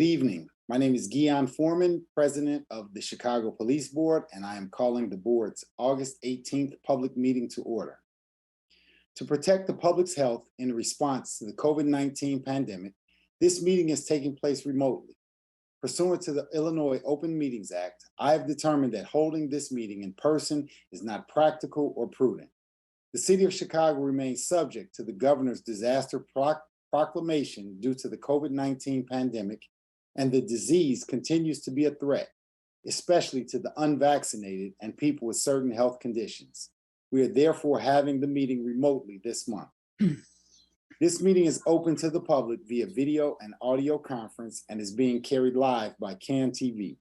Good evening. My name is Guion Foreman, President of the Chicago Police Board, and I am calling the board's August 18th public meeting to order. To protect the public's health in response to the COVID-19 pandemic, this meeting is taking place remotely. Pursuant to the Illinois Open Meetings Act, I have determined that holding this meeting in person is not practical or prudent. The city of Chicago remains subject to the governor's disaster proclamation due to the COVID-19 pandemic, and the disease continues to be a threat, especially to the unvaccinated and people with certain health conditions. We are therefore having the meeting remotely this month. This meeting is open to the public via video and audio conference and is being carried live by CAN TV.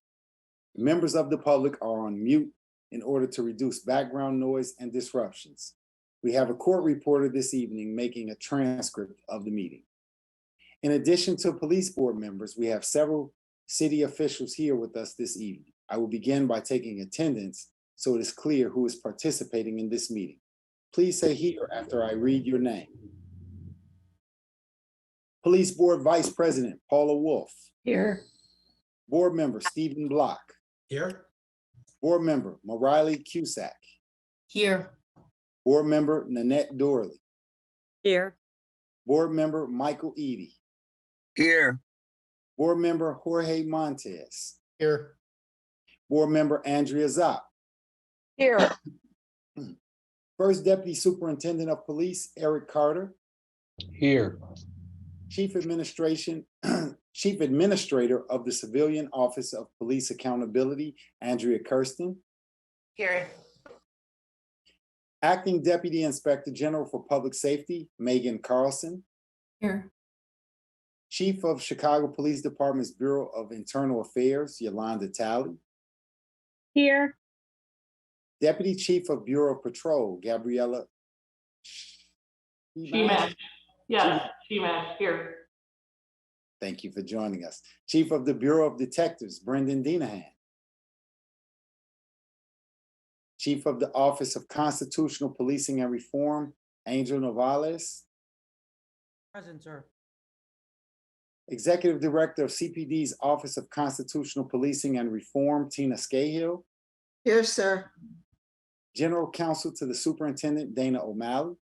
Members of the public are on mute in order to reduce background noise and disruptions. We have a court reporter this evening making a transcript of the meeting. In addition to police board members, we have several city officials here with us this evening. I will begin by taking attendance so it is clear who is participating in this meeting. Please say here after I read your name. Police Board Vice President Paula Wolf. Here. Board Member Stephen Block. Here. Board Member Mariley Cusack. Here. Board Member Nanette Dorley. Here. Board Member Michael Eady. Here. Board Member Jorge Montez. Here. Board Member Andrea Zopp. Here. First Deputy Superintendent of Police Eric Carter. Here. Chief Administrator of the Civilian Office of Police Accountability, Andrea Kirsten. Here. Acting Deputy Inspector General for Public Safety, Megan Carlson. Here. Chief of Chicago Police Department's Bureau of Internal Affairs, Yolanda Talley. Here. Deputy Chief of Bureau of Patrol, Gabriella Sheeman. Yes, Sheeman, here. Thank you for joining us. Chief of the Bureau of Detectives, Brendan Dinahan. Chief of the Office of Constitutional Policing and Reform, Angel Novales. Present, sir. Executive Director of CPD's Office of Constitutional Policing and Reform, Tina Scahill. Here, sir. General Counsel to the Superintendent, Dana O'Malley.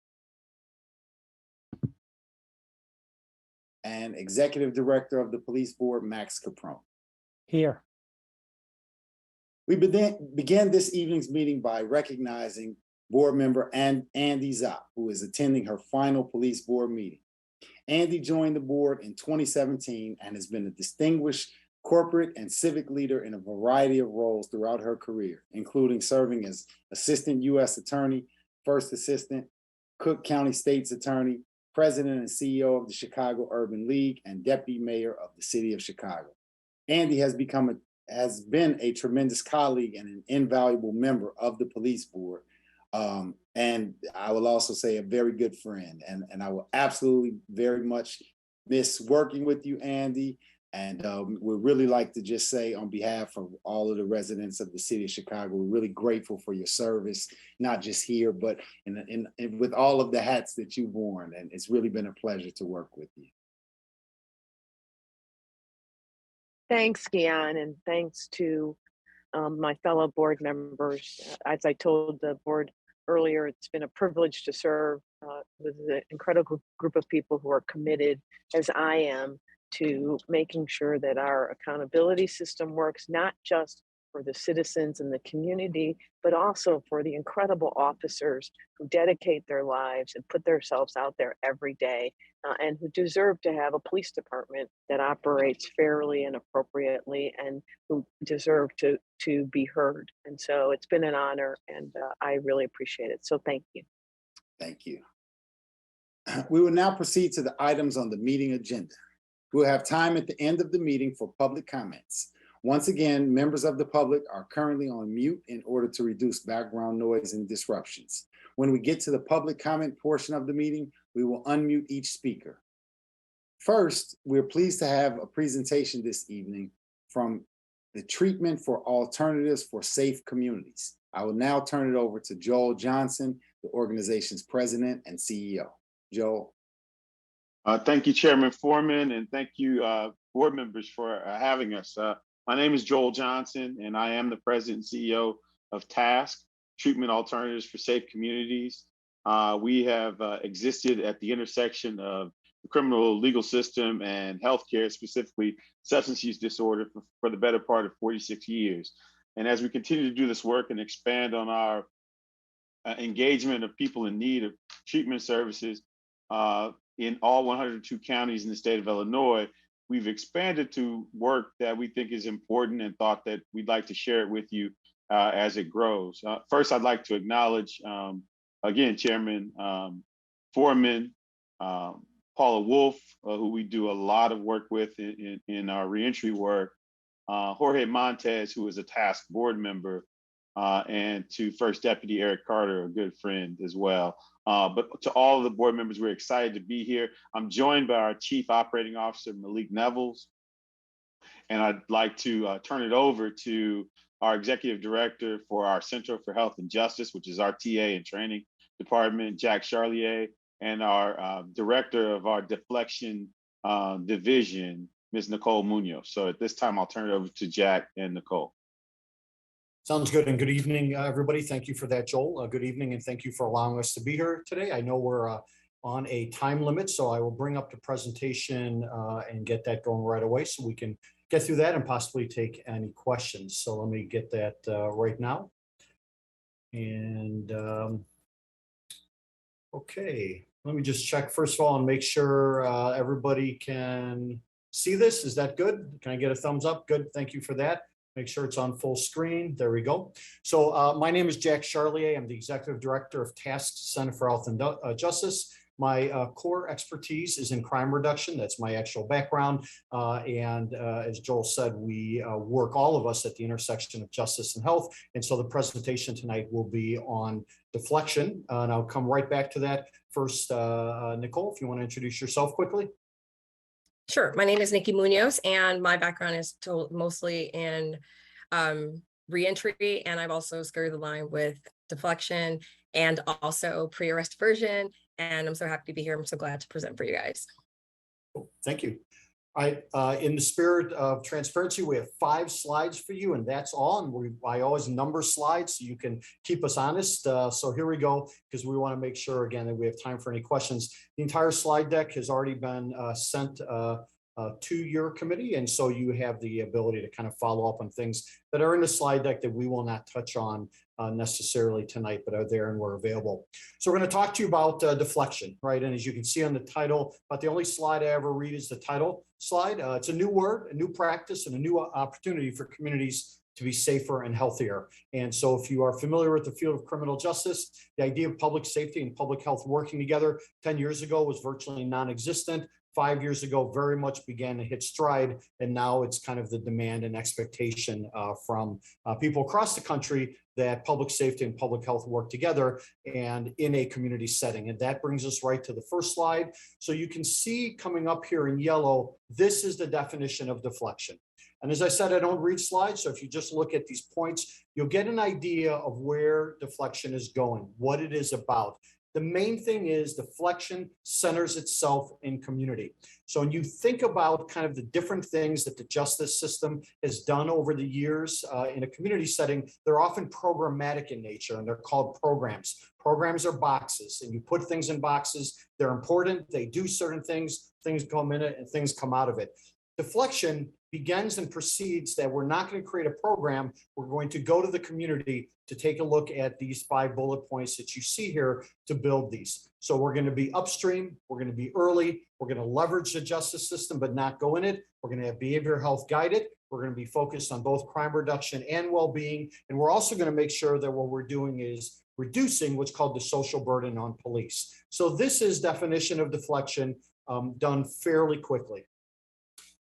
And Executive Director of the Police Board, Max Caprone. Here. We began this evening's meeting by recognizing board member Andy Zopp, who is attending her final police board meeting. Andy joined the board in 2017 and has been a distinguished corporate and civic leader in a variety of roles throughout her career, including serving as Assistant U.S. Attorney, First Assistant, Cook County State's Attorney, President and CEO of the Chicago Urban League, and Deputy Mayor of the City of Chicago. Andy has been a tremendous colleague and an invaluable member of the police board. And I will also say a very good friend. And I will absolutely very much miss working with you, Andy. And we'd really like to just say on behalf of all of the residents of the city of Chicago, we're really grateful for your service, not just here, but in with all of the hats that you've worn. And it's really been a pleasure to work with you. Thanks, Guion, and thanks to my fellow board members. As I told the board earlier, it's been a privilege to serve with an incredible group of people who are committed, as I am, to making sure that our accountability system works, not just for the citizens and the community, but also for the incredible officers who dedicate their lives and put themselves out there every day, and who deserve to have a police department that operates fairly and appropriately, and who deserve to be heard. And so it's been an honor, and I really appreciate it. So thank you. Thank you. We will now proceed to the items on the meeting agenda. We'll have time at the end of the meeting for public comments. Once again, members of the public are currently on mute in order to reduce background noise and disruptions. When we get to the public comment portion of the meeting, we will unmute each speaker. First, we're pleased to have a presentation this evening from the Treatment for Alternatives for Safe Communities. I will now turn it over to Joel Johnson, the organization's president and CEO. Joel. Thank you, Chairman Foreman, and thank you, board members, for having us. My name is Joel Johnson, and I am the President and CEO of TASK, Treatment Alternatives for Safe Communities. We have existed at the intersection of the criminal legal system and healthcare, specifically substance use disorder, for the better part of 46 years. And as we continue to do this work and expand on our engagement of people in need of treatment services, in all 102 counties in the state of Illinois, we've expanded to work that we think is important and thought that we'd like to share it with you as it grows. First, I'd like to acknowledge, again, Chairman Foreman, Paula Wolf, who we do a lot of work with in our reentry work, Jorge Montez, who is a TASK board member, and to First Deputy Eric Carter, a good friend as well. But to all of the board members, we're excited to be here. I'm joined by our Chief Operating Officer, Malik Nevels. And I'd like to turn it over to our Executive Director for our Center for Health and Justice, which is our TA and Training Department, Jack Charlier, and our Director of our Deflection Division, Ms. Nicole Munoz. So at this time, I'll turn it over to Jack and Nicole. Sounds good, and good evening, everybody. Thank you for that, Joel. Good evening, and thank you for allowing us to be here today. I know we're on a time limit, so I will bring up the presentation and get that going right away so we can get through that and possibly take any questions. So let me get that right now. And okay, let me just check first of all and make sure everybody can see this. Is that good? Can I get a thumbs up? Good, thank you for that. Make sure it's on full screen. There we go. So my name is Jack Charlier. I'm the Executive Director of TASK Center for Health and Justice. My core expertise is in crime reduction. That's my actual background. And as Joel said, we work, all of us, at the intersection of justice and health. And so the presentation tonight will be on deflection. And I'll come right back to that. First, Nicole, if you want to introduce yourself quickly. Sure. My name is Nikki Munoz, and my background is mostly in reentry, and I've also skirted the line with deflection and also pre-arrest diversion. And I'm so happy to be here. I'm so glad to present for you guys. Thank you. All right. In the spirit of transparency, we have 5 slides for you, and that's all. And I always number slides so you can keep us honest. So here we go, because we want to make sure, again, that we have time for any questions. The entire slide deck has already been sent to your committee, and so you have the ability to kind of follow up on things that are in the slide deck that we will not touch on necessarily tonight, but are there and were available. So we're going to talk to you about deflection, right? And as you can see on the title, about the only slide I ever read is the title slide. It's a new word, a new practice, and a new opportunity for communities to be safer and healthier. And so if you are familiar with the field of criminal justice, the idea of public safety and public health working together 10 years ago was virtually non-existent. 5 years ago, very much began to hit stride, and now it's kind of the demand and expectation from people across the country that public safety and public health work together and in a community setting. And that brings us right to the first slide. So you can see coming up here in yellow, this is the definition of deflection. And as I said, I don't read slides, so if you just look at these points, you'll get an idea of where deflection is going, what it is about. The main thing is deflection centers itself in community. So when you think about kind of the different things that the justice system has done over the years in a community setting, they're often programmatic in nature, and they're called programs. Programs are boxes, and you put things in boxes. They're important. They do certain things. Things come in it and things come out of it. Deflection begins and proceeds that we're not going to create a program. We're going to go to the community to take a look at these 5 bullet points that you see here to build these. So we're going to be upstream. We're going to be early. We're going to leverage the justice system, but not go in it. We're going to have behavioral health guided. We're going to be focused on both crime reduction and well-being. And we're also going to make sure that what we're doing is reducing what's called the social burden on police. So this is definition of deflection done fairly quickly.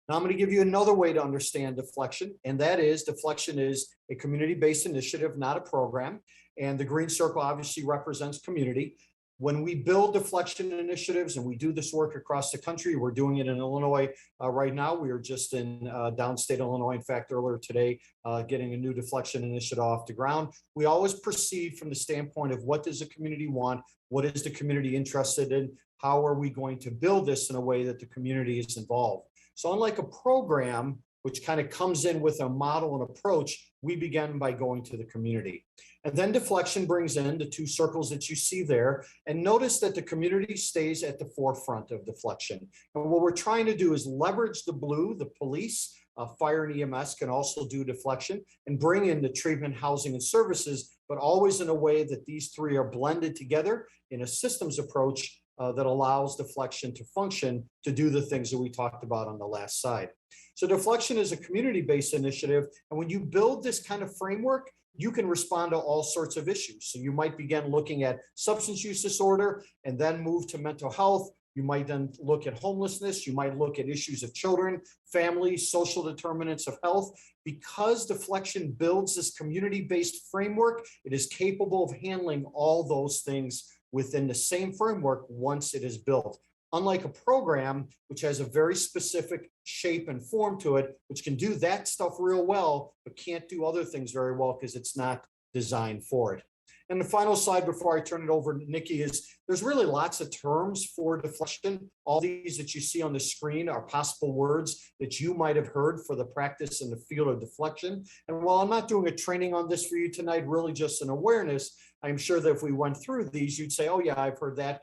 Now I'm going to give you another way to understand deflection, and that is deflection is a community-based initiative, not a program. And the green circle obviously represents community. When we build deflection initiatives and we do this work across the country, we're doing it in Illinois right now. We are just in downstate Illinois. In fact, earlier today, getting a new deflection initiative off the ground. We always proceed from the standpoint of what does the community want? What is the community interested in? how are we going to build this in a way that the community is involved? So unlike a program, which kind of comes in with a model and approach, we begin by going to the community. And then Deflection brings in the two circles that you see there. And notice that the community stays at the forefront of Deflection. And what we're trying to do is leverage the blue, the police, fire and EMS can also do Deflection, and bring in the treatment, housing, and services, but always in a way that these three are blended together in a systems approach that allows Deflection to function to do the things that we talked about on the last slide. So Deflection is a community-based initiative. And when you build this kind of framework, you can respond to all sorts of issues. So you might begin looking at substance use disorder and then move to mental health. You might then look at homelessness. You might look at issues of children, families, social determinants of health. Because Deflection builds this community-based framework, it is capable of handling all those things within the same framework once it is built. Unlike a program, which has a very specific shape and form to it, which can do that stuff real well, but can't do other things very well because it's not designed for it. And the final slide before I turn it over to Nikki is there's really lots of terms for Deflection. All these that you see on the screen are possible words that you might have heard for the practice in the field of Deflection. And while I'm not doing a training on this for you tonight, really just an awareness, I'm sure that if we went through these, you'd say, oh yeah, I've heard that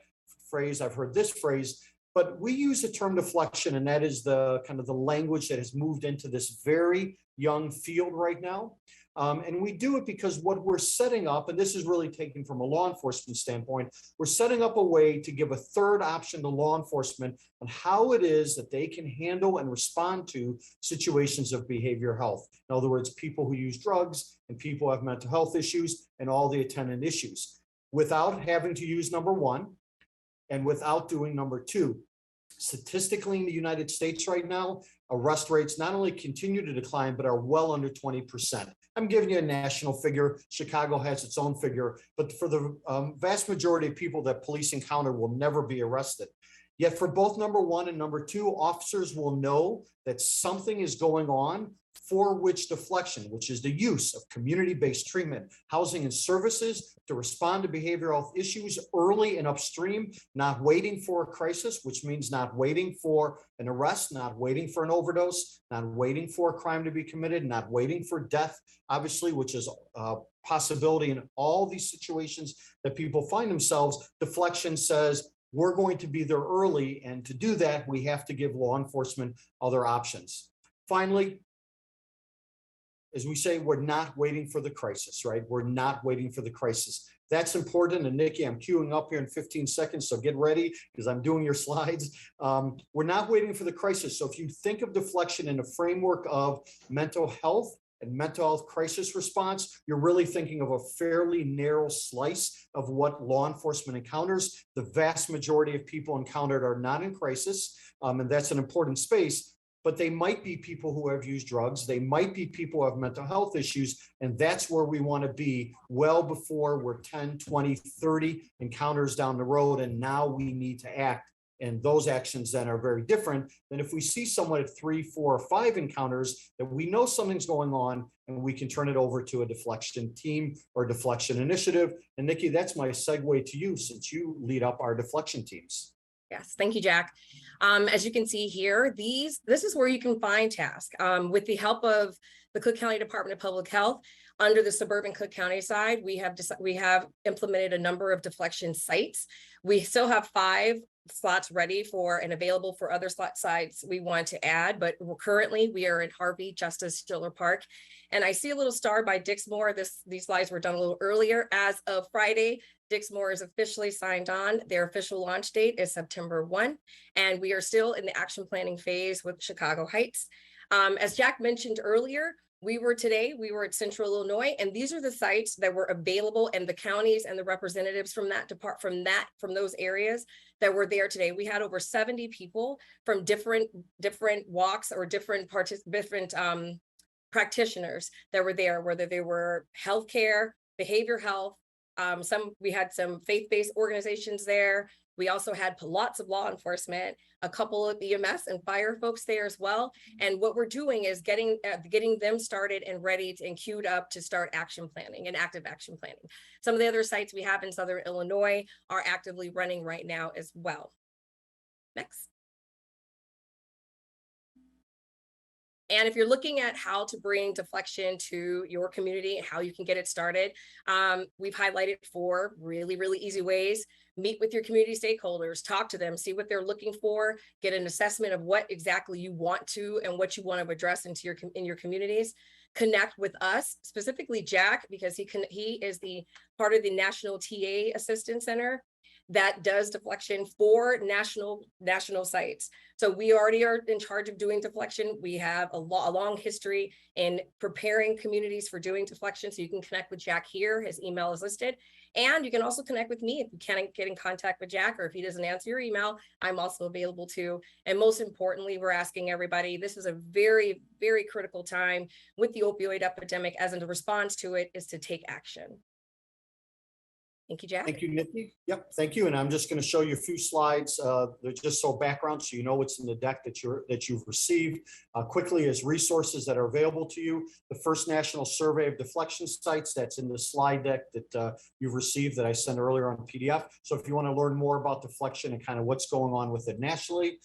phrase, I've heard this phrase. But we use the term Deflection, and that is the kind of the language that has moved into this very young field right now. And we do it because what we're setting up, and this is really taken from a law enforcement standpoint, we're setting up a way to give a third option to law enforcement on how it is that they can handle and respond to situations of behavioral health. In other words, people who use drugs and people who have mental health issues and all the attendant issues, without having to use number one and without doing number two. Statistically in the United States right now, arrest rates not only continue to decline, but are well under 20%. I'm giving you a national figure. Chicago has its own figure, but for the vast majority of people that police encounter will never be arrested. Yet for both number one and number two, officers will know that something is going on for which Deflection, which is the use of community-based treatment, housing, and services to respond to behavioral health issues early and upstream, not waiting for a crisis, which means not waiting for an arrest, not waiting for an overdose, not waiting for a crime to be committed, not waiting for death, obviously, which is a possibility in all these situations that people find themselves. Deflection says, we're going to be there early, and to do that, we have to give law enforcement other options. Finally, as we say, we're not waiting for the crisis, right? We're not waiting for the crisis. That's important. And Nikki, I'm queuing up here in 15 seconds, so get ready because I'm doing your slides. We're not waiting for the crisis. So if you think of Deflection in a framework of mental health and mental health crisis response, you're really thinking of a fairly narrow slice of what law enforcement encounters. The vast majority of people encountered are not in crisis, and that's an important space. But they might be people who have used drugs. They might be people who have mental health issues. And that's where we want to be well before we're 10, 20, 30 encounters down the road. And now we need to act. And those actions then are very different than if we see someone at 3, 4, or 5 encounters that we know something's going on and we can turn it over to a Deflection team or Deflection initiative. And Nikki, that's my segue to you since you lead up our Deflection teams. Yes, thank you, Jack. As you can see here, this is where you can find TASK. With the help of the Cook County Department of Public Health, under the suburban Cook County side, we have implemented a number of Deflection sites. We still have 5 slots ready for and available for other slot sites we want to add, but currently we are in Harvey, Justice, Stiller Park. And I see a little star by Dixmoor. These slides were done a little earlier. As of Friday, Dixmoor is officially signed on. Their official launch date is September 1, and we are still in the action planning phase with Chicago Heights. As Jack mentioned earlier, we were at Central Illinois, and these are the sites that were available, and the counties and the representatives from those areas that were there today. We had over 70 people from different walks or different practitioners that were there, whether they were healthcare, behavioral health. We had some faith-based organizations there. We also had lots of law enforcement, a couple of EMS and fire folks there as well. And what we're doing is getting them started and ready and queued up to start action planning and active action planning. Some of the other sites we have in Southern Illinois are actively running right now as well. Next. And if you're looking at how to bring deflection to your community and how you can get it started, we've highlighted 4 really, really easy ways. Meet with your community stakeholders, talk to them, see what they're looking for, get an assessment of what exactly you want to and what you want to address in your communities. Connect with us, specifically Jack, because he is the part of the National TA Assistance Center that does deflection for national sites. So we already are in charge of doing deflection. We have a long history in preparing communities for doing deflection. So you can connect with Jack here. His email is listed. And you can also connect with me if you can't get in contact with Jack, or if he doesn't answer your email, I'm also available too. And most importantly, we're asking everybody, this is a very, very critical time with the opioid epidemic, as in the response to it is to take action. Thank you, Jack. Thank you, Nikki. Yep, thank you. And I'm just going to show you a few slides. They're just so background, so you know what's in the deck that you've received. Quickly, as resources that are available to you, the first national survey of deflection sites, that's in the slide deck that you've received that I sent earlier on PDF. So if you want to learn more about deflection and kind of what's going on with it nationally,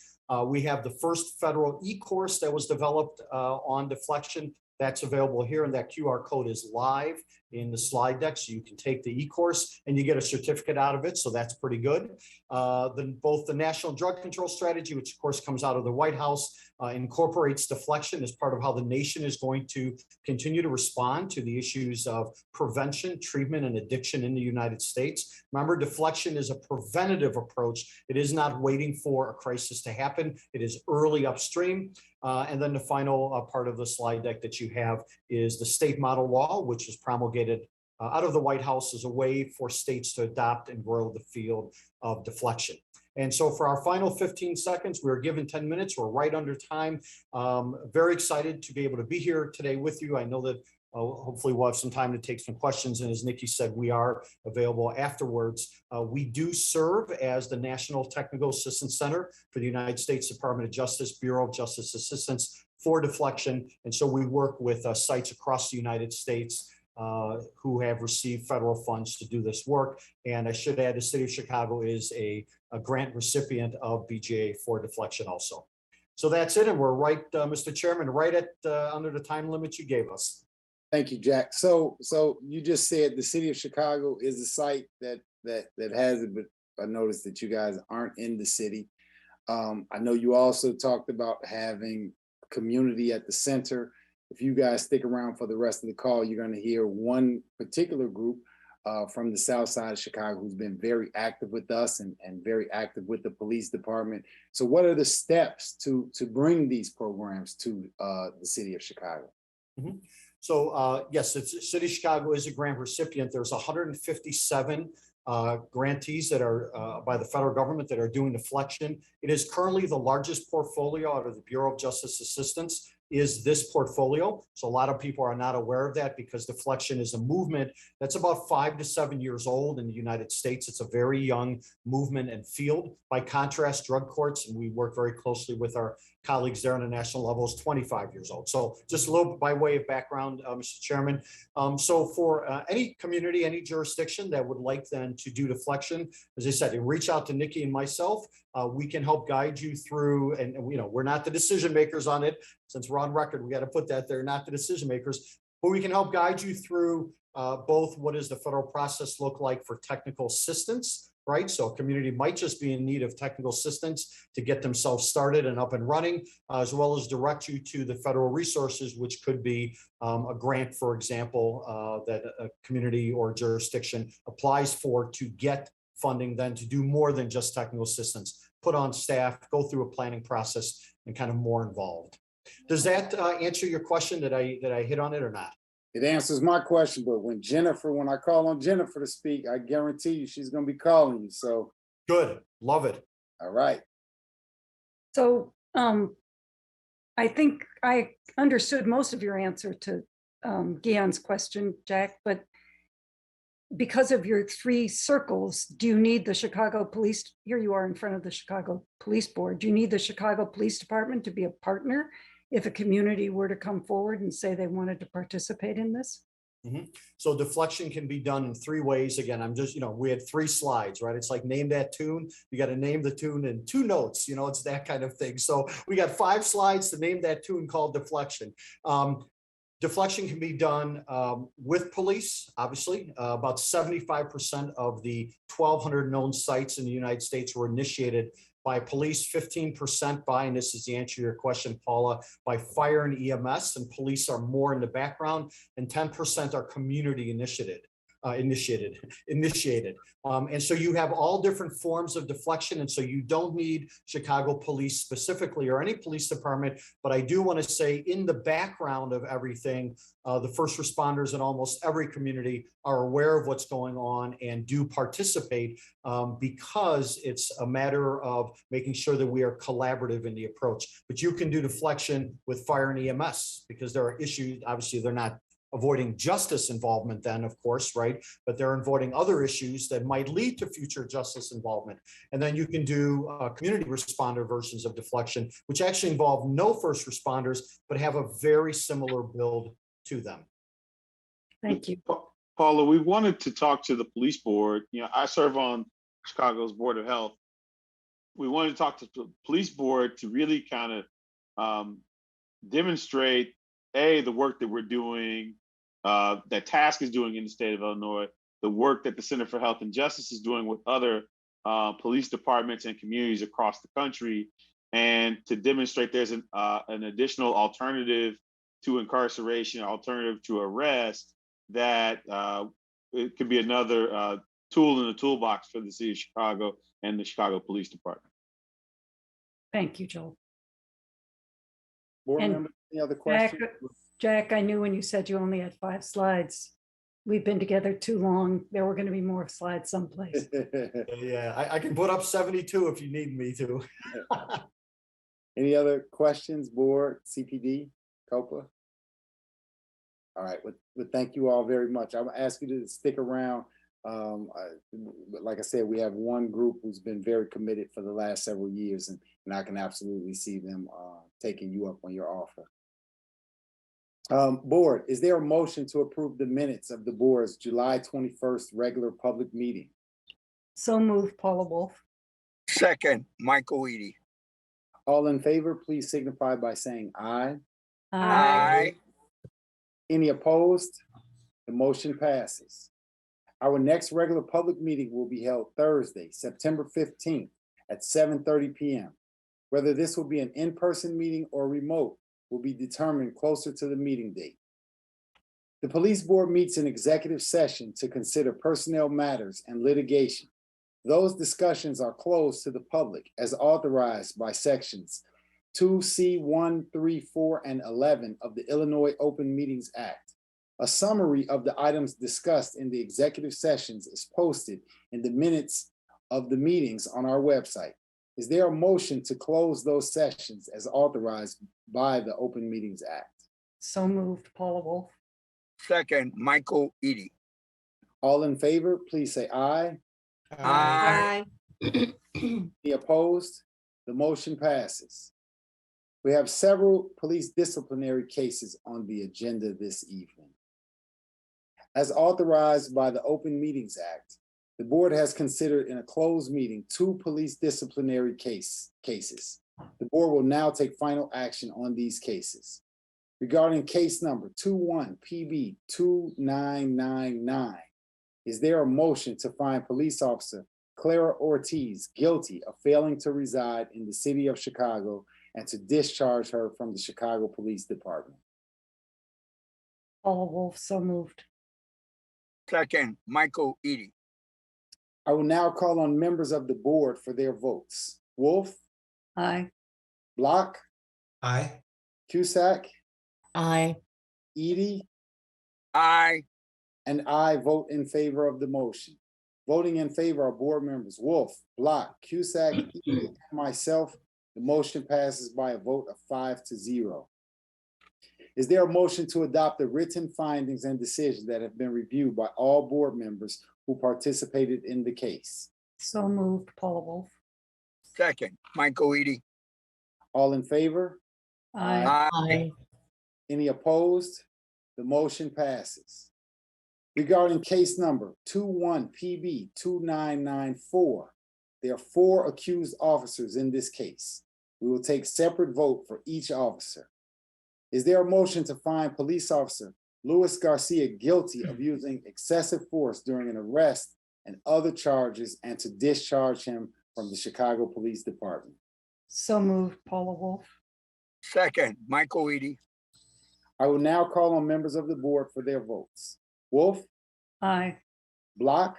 we have the first federal e-course that was developed on deflection. That's available here, and that QR code is live in the slide deck, so you can take the e-course and you get a certificate out of it, so that's pretty good. Then both the National Drug Control Strategy, which of course comes out of the White House, incorporates deflection as part of how the nation is going to continue to respond to the issues of prevention, treatment, and addiction in the United States. Remember, deflection is a preventative approach. It is not waiting for a crisis to happen. It is early upstream. And then the final part of the slide deck that you have is the state model law, which is promulgated out of the White House as a way for states to adopt and grow the field of deflection. And so for our final 15 seconds, we're given 10 minutes. We're right under time. Very excited to be able to be here today with you. I know that hopefully we'll have some time to take some questions. And as Nikki said, we are available afterwards. We do serve as the National Technical Assistance Center for the United States Department of Justice, Bureau of Justice Assistance for deflection. And so we work with sites across the United States who have received federal funds to do this work. And I should add, the city of Chicago is a grant recipient of BJA for deflection also. So that's it. And we're right, Mr. Chairman, right at under the time limit you gave us. Thank you, Jack. So you just said the city of Chicago is a site that has it, but I noticed that you guys aren't in the city. I know you also talked about having community at the center. If you guys stick around for the rest of the call, you're going to hear one particular group from the south side of Chicago who's been very active with us and very active with the police department. So what are the steps to bring these programs to the city of Chicago? Mm-hmm. So yes, City of Chicago is a grant recipient. There's 157 grantees that are by the federal government that are doing deflection. It is currently the largest portfolio out of the Bureau of Justice Assistance is this portfolio. So a lot of people are not aware of that because deflection is a movement that's about 5 to 7 years old in the United States. It's a very young movement and field. By contrast, drug courts, and we work very closely with our colleagues there on a national level, is 25 years old. So just a little by way of background, Mr. Chairman. So for any community, any jurisdiction that would like then to do deflection, as I said, reach out to Nikki and myself. We can help guide you through, and we're not the decision makers on it. Since we're on record, we got to put that there, not the decision makers, but we can help guide you through both what does the federal process look like for technical assistance, right? So a community might just be in need of technical assistance to get themselves started and up and running, as well as direct you to the federal resources, which could be a grant, for example, that a community or jurisdiction applies for to get funding then to do more than just technical assistance, put on staff, go through a planning process, and kind of more involved. Does that answer your question? Did I hit on it or not? It answers my question, but when I call on Jennifer to speak, I guarantee you she's going to be calling you. So good, love it. All right. So I think I understood most of your answer to Guion's question, Jack, but because of your 3 circles, do you need the Chicago Police, here you are in front of the Chicago Police Board, do you need the Chicago Police Department to be a partner if a community were to come forward and say they wanted to participate in this? So deflection can be done in 3 ways. Again, I'm just, we had 3 slides, right? It's like name that tune. You got to name the tune in 2 notes, it's that kind of thing. So we got 5 slides to name that tune called deflection. Deflection can be done with police, obviously. About 75% of the 1,200 known sites in the United States were initiated by police, 15% by, and this is the answer to your question, Paula, by fire and EMS, and police are more in the background, and 10% are community initiated. And so you have all different forms of deflection. And so you don't need Chicago police specifically or any police department. But I do want to say in the background of everything, the first responders in almost every community are aware of what's going on and do participate because it's a matter of making sure that we are collaborative in the approach. But you can do deflection with fire and EMS because there are issues. Obviously, they're not avoiding justice involvement then, of course, right? But they're avoiding other issues that might lead to future justice involvement. And then you can do community responder versions of deflection, which actually involve no first responders, but have a very similar build to them. Thank you. Paula, we wanted to talk to the police board. I serve on Chicago's Board of Health. We wanted to talk to the police board to really kind of demonstrate the work that we're doing, that TASK is doing in the state of Illinois, the work that the Center for Health and Justice is doing with other police departments and communities across the country, and to demonstrate there's an additional alternative to incarceration, alternative to arrest, that it could be another tool in the toolbox for the city of Chicago and the Chicago Police Department. Thank you, Joel. Board And members, any other questions? Jack, I knew when you said you only had 5 slides. We've been together too long. There were going to be more slides someplace. Yeah, I can put up 72 if you need me to. Any other questions, board, CPD, COPA? All right, well, thank you all very much. I'm gonna ask you to stick around. Like I said, we have one group who's been very committed for the last several years, and I can absolutely see them taking you up on your offer. Board, is there a motion to approve the minutes of the board's July 21st regular public meeting? So moved, Paula Wolf. Second, Michael Eady. All in favor, please signify by saying aye. Aye. Any opposed? The motion passes. Our next regular public meeting will be held Thursday, September 15th at 7:30 p.m. Whether this will be an in-person meeting or remote will be determined closer to the meeting date. The police board meets in executive session to consider personnel matters and litigation. Those discussions are closed to the public as authorized by sections 2C1, 3, 4, and 11 of the Illinois Open Meetings Act. A summary of the items discussed in the executive sessions is posted in the minutes of the meetings on our website. Is there a motion to close those sessions as authorized by the Open Meetings Act? So moved, Paula Wolf. Second, Michael Eady. All in favor, please say aye. Aye. Any opposed? The motion passes. We have several police disciplinary cases on the agenda this evening. As authorized by the Open Meetings Act, the board has considered in a closed meeting 2 police disciplinary cases. The board will now take final action on these cases. Regarding case number 21-PB-2999, is there a motion to find police officer Clara Ortiz guilty of failing to reside in the city of Chicago and to discharge her from the Chicago Police Department? Paula Wolf, so moved. Second, Michael Eady. I will now call on members of the board for their votes. Wolf? Aye. Block? Aye. Cusack? Aye. Edie? Aye. And I vote in favor of the motion. Voting in favor are board members Wolf, Block, Cusack, Edie, and myself. The motion passes by a vote of 5-0. Is there a motion to adopt the written findings and decisions that have been reviewed by all board members who participated in the case? So moved, Paula Wolf. Second, Michael Eady. All in favor? Aye. Aye. Any opposed? The motion passes. Regarding case number 21PB2994, there are 4 accused officers in this case. We will take separate vote for each officer. Is there a motion to find police officer Luis Garcia guilty of using excessive force during an arrest and other charges and to discharge him from the Chicago Police Department? So moved, Paula Wolf. Second, Michael Eady. I will now call on members of the board for their votes. Wolf, Aye. Block,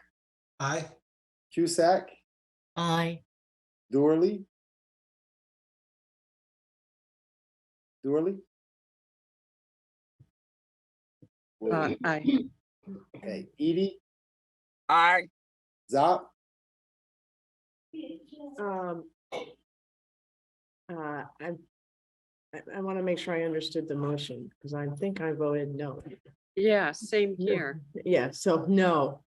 Aye. Cusack, Aye. Doorley. Aye. Okay, Edie, Aye. Zop, I want to make sure I understood the motion because I think I voted no. Yeah, same here. Yeah, so no.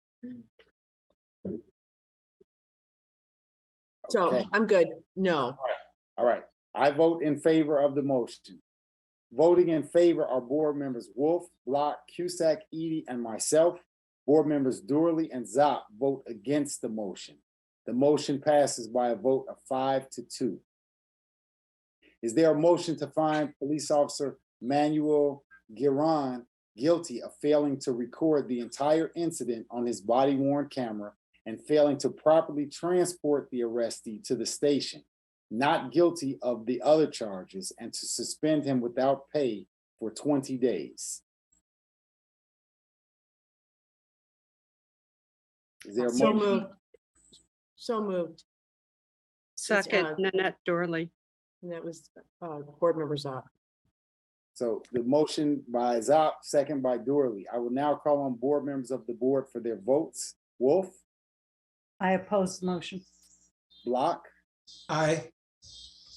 So Okay. I'm good. No. All right, I vote in favor of the motion. Voting in favor are board members Wolf, Block, Cusack, Edie, and myself. Board members Doorley and Zop vote against the motion. The motion passes by a vote of 5-2. Is there a motion to find police officer Manuel Giron guilty of failing to record the entire incident on his body-worn camera and failing to properly transport the arrestee to the station, not guilty of the other charges, and to suspend him without pay for 20 days? Is there a So motion? moved. So moved. Second, Nanette Dorley. And that was board members off. So the motion by Zop, second by Doorley. I will now call on board members of the board for their votes. Wolf, I oppose the motion. Block, Aye.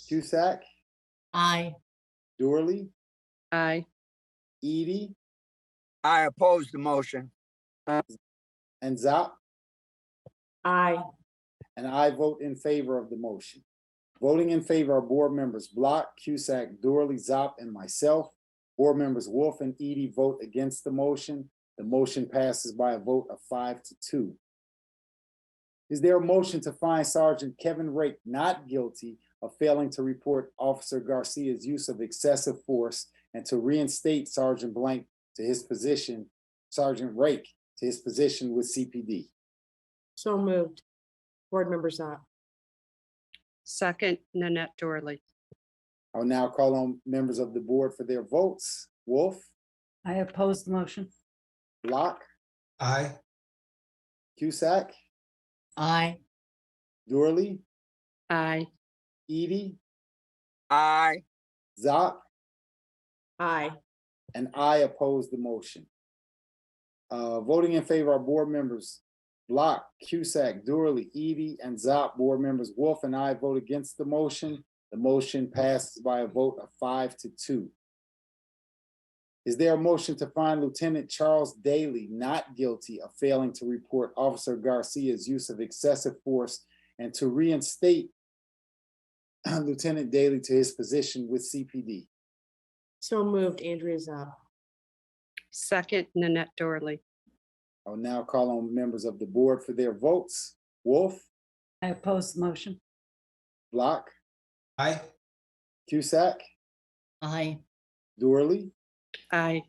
Cusack, Aye. Doorley, Aye. Edie, I oppose the motion. and Zop, Aye. and I vote in favor of the motion. Voting in favor are board members Block, Cusack, Doorley, Zop, and myself. Board members Wolf and Edie vote against the motion. The motion passes by a vote of 5-2. Is there a motion to find Sergeant Kevin Rake not guilty of failing to report Officer Garcia's use of excessive force and to reinstate Sergeant Blank to his position, Sergeant Rake to his position with CPD? So moved. Board members off. Second, Nanette Dorley. I'll now call on members of the board for their votes. Wolf, I oppose the motion. Block, Aye. Cusack, Aye. Doorley, Aye. Edie, Aye. Zop, Aye. and I oppose the motion. Voting in favor are board members Block, Cusack, Doorley, Edie, and Zop. Board members Wolf and I vote against the motion. The motion passes by a vote of 5-2. Is there a motion to find Lieutenant Charles Daly not guilty of failing to report Officer Garcia's use of excessive force and to reinstate Lieutenant Daly to his position with CPD? So moved. Andrea's up. Second, Nanette Dorley. I'll now call on members of the board for their votes. Wolf, I oppose the motion. Block, Aye. Cusack, Aye. Doorley, Aye.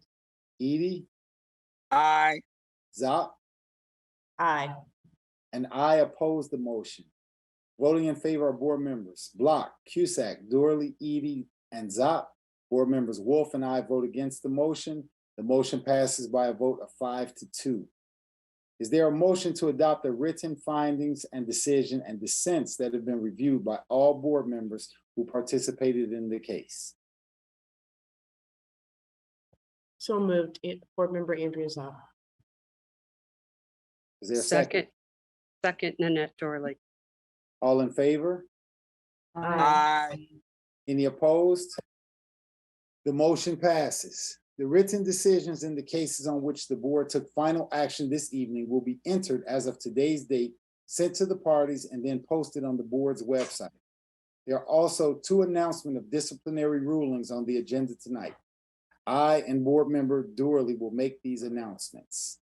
Edie, Aye. Zop, Aye. and I oppose the motion. Voting in favor are board members Block, Cusack, Doorley, Edie, and Zop. Board members Wolf and I vote against the motion. The motion passes by a vote of 5-2. Is there a motion to adopt the written findings and decision and dissents that have been reviewed by all board members who participated in the case? So moved. Board member Andrea's up. Is there a second? Second, Nanette Dorley. All in favor? Aye. Any opposed? The motion passes. The written decisions in the cases on which the board took final action this evening will be entered as of today's date, sent to the parties, and then posted on the board's website. There are also 2 announcements of disciplinary rulings on the agenda tonight. I and board member Doorley will make these announcements.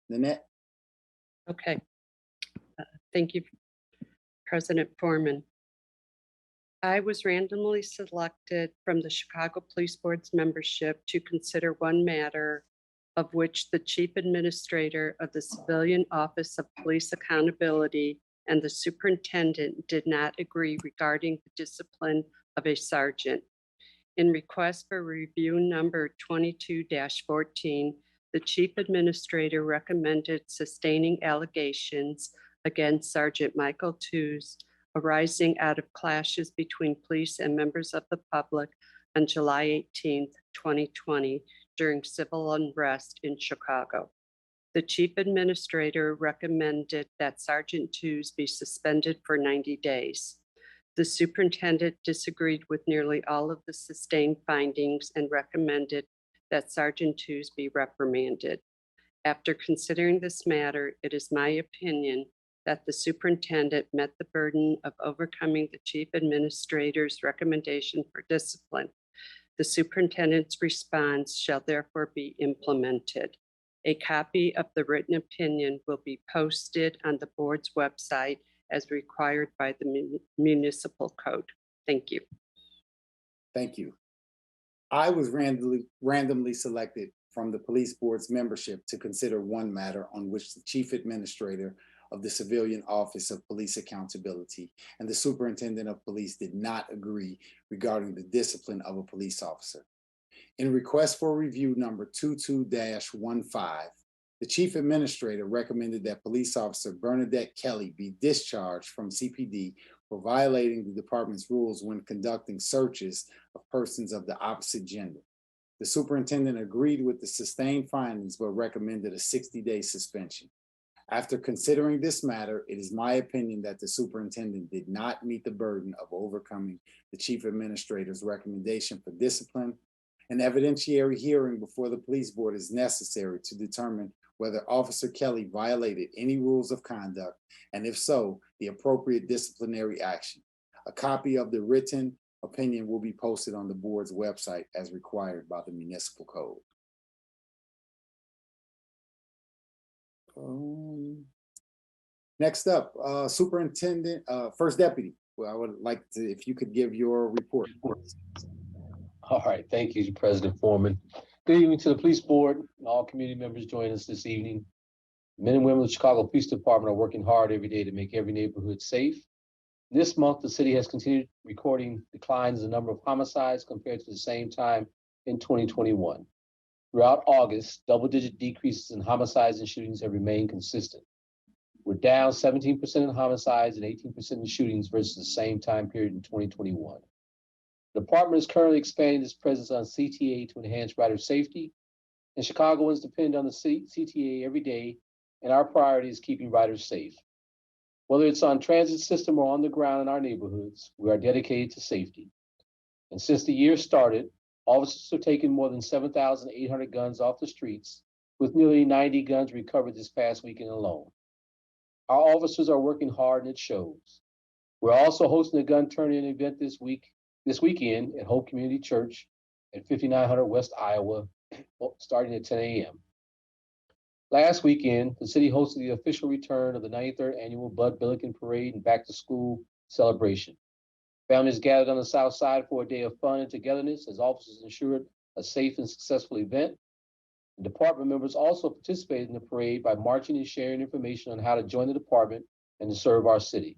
Nanette? Okay. Thank you, President Foreman. I was randomly selected from the Chicago Police Board's membership to consider one matter of which the Chief Administrator of the Civilian Office of Police Accountability and the Superintendent did not agree regarding the discipline of a sergeant. In request for review number 22-14, the Chief Administrator recommended sustaining allegations against Sergeant Michael Tews arising out of clashes between police and members of the public on July 18th, 2020, during civil unrest in Chicago. The Chief Administrator recommended that Sergeant Tews be suspended for 90 days. The Superintendent disagreed with nearly all of the sustained findings and recommended that Sergeant Tews be reprimanded. After considering this matter, it is my opinion that the Superintendent met the burden of overcoming the Chief Administrator's recommendation for discipline. The Superintendent's response shall therefore be implemented. A copy of the written opinion will be posted on the board's website as required by the municipal code. Thank you. Thank you. I was randomly selected from the police board's membership to consider one matter on which the Chief Administrator of the Civilian Office of Police Accountability and the Superintendent of Police did not agree regarding the discipline of a police officer. In request for review number 22-15, the Chief Administrator recommended that Police Officer Bernadette Kelly be discharged from CPD for violating the department's rules when conducting searches of persons of the opposite gender. The superintendent agreed with the sustained findings, but recommended a 60-day suspension. After considering this matter, it is my opinion that the superintendent did not meet the burden of overcoming the Chief Administrator's recommendation for discipline. An evidentiary hearing before the police board is necessary to determine whether Officer Kelly violated any rules of conduct, and if so, the appropriate disciplinary action. A copy of the written opinion will be posted on the board's website as required by the municipal code. Next up, Superintendent, First Deputy. Well, I would like to, if you could give your report. All right, thank you, President Foreman. Good evening to the police board and all community members joining us this evening. Men and women of the Chicago Police Department are working hard every day to make every neighborhood safe. This month, the city has continued recording declines in the number of homicides compared to the same time in 2021. Throughout August, double-digit decreases in homicides and shootings have remained consistent. We're down 17% in homicides and 18% in shootings versus the same time period in 2021. The department is currently expanding its presence on CTA to enhance rider safety, and Chicagoans depend on the CTA every day, and our priority is keeping riders safe. Whether it's on transit system or on the ground in our neighborhoods, we are dedicated to safety. And since the year started, officers have taken more than 7,800 guns off the streets, with nearly 90 guns recovered this past weekend alone. Our officers are working hard and it shows. We're also hosting a gun turn-in event this weekend at Hope Community Church at 5900 West Iowa, starting at 10 a.m. Last weekend, the city hosted the official return of the 93rd Annual Bud Billiken Parade and Back to School celebration. Families gathered on the South Side for a day of fun and togetherness as officers ensured a safe and successful event. And department members also participated in the parade by marching and sharing information on how to join the department and to serve our city.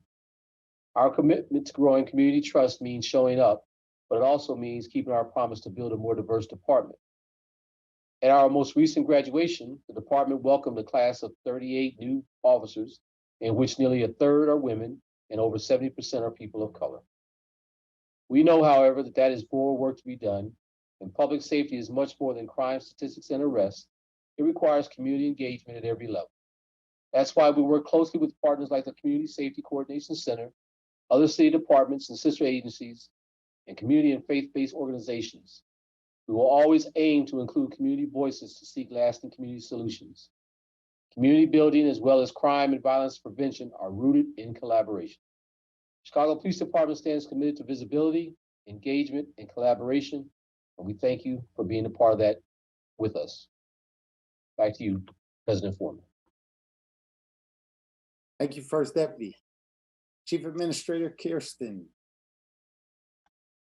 Our commitment to growing community trust means showing up, but it also means keeping our promise to build a more diverse department. At our most recent graduation, the department welcomed a class of 38 new officers, in which nearly a third are women and over 70% are people of color. We know, however, that is more work to be done, and public safety is much more than crime statistics and arrests. It requires community engagement at every level. That's why we work closely with partners like the Community Safety Coordination Center, other city departments and sister agencies, and community and faith-based organizations. We will always aim to include community voices to seek lasting community solutions. Community building, as well as crime and violence prevention, are rooted in collaboration. Chicago Police Department stands committed to visibility, engagement, and collaboration, and we thank you for being a part of that with us. Back to you, President Foreman. Thank you, First Deputy. Chief Administrator Kirsten.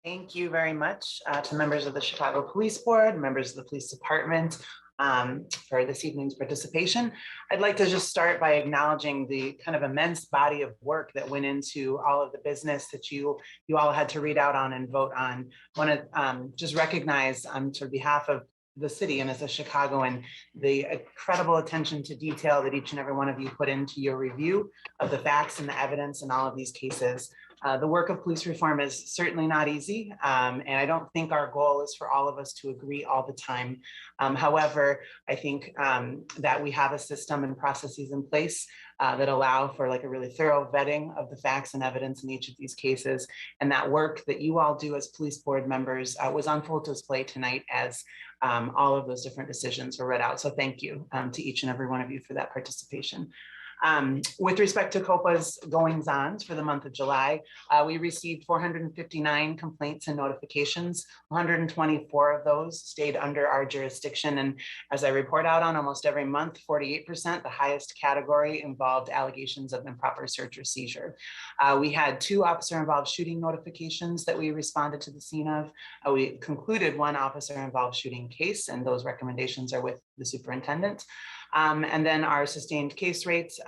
Thank you very much to members of the Chicago Police Board, members of the Police Department for this evening's participation. I'd like to just start by acknowledging the kind of immense body of work that went into all of the business that you all had to read out on and vote on. I want to just recognize on behalf of the city and as a Chicagoan, the incredible attention to detail that each and every one of you put into your review of the facts and the evidence in all of these cases. The work of police reform is certainly not easy, and I don't think our goal is for all of us to agree all the time. However, I think that we have a system and processes in place that allow for like a really thorough vetting of the facts and evidence in each of these cases. And that work that you all do as police board members was on full display tonight as all of those different decisions were read out. So thank you to each and every one of you for that participation. With respect to COPA's goings-ons for the month of July, we received 459 complaints and notifications. 124 of those stayed under our jurisdiction. And as I report out on almost every month, 48%, the highest category, involved allegations of improper search or seizure. We had 2 officer-involved shooting notifications that we responded to the scene of. We concluded 1 officer-involved shooting case, and those recommendations are with the superintendent. And then our sustained case rates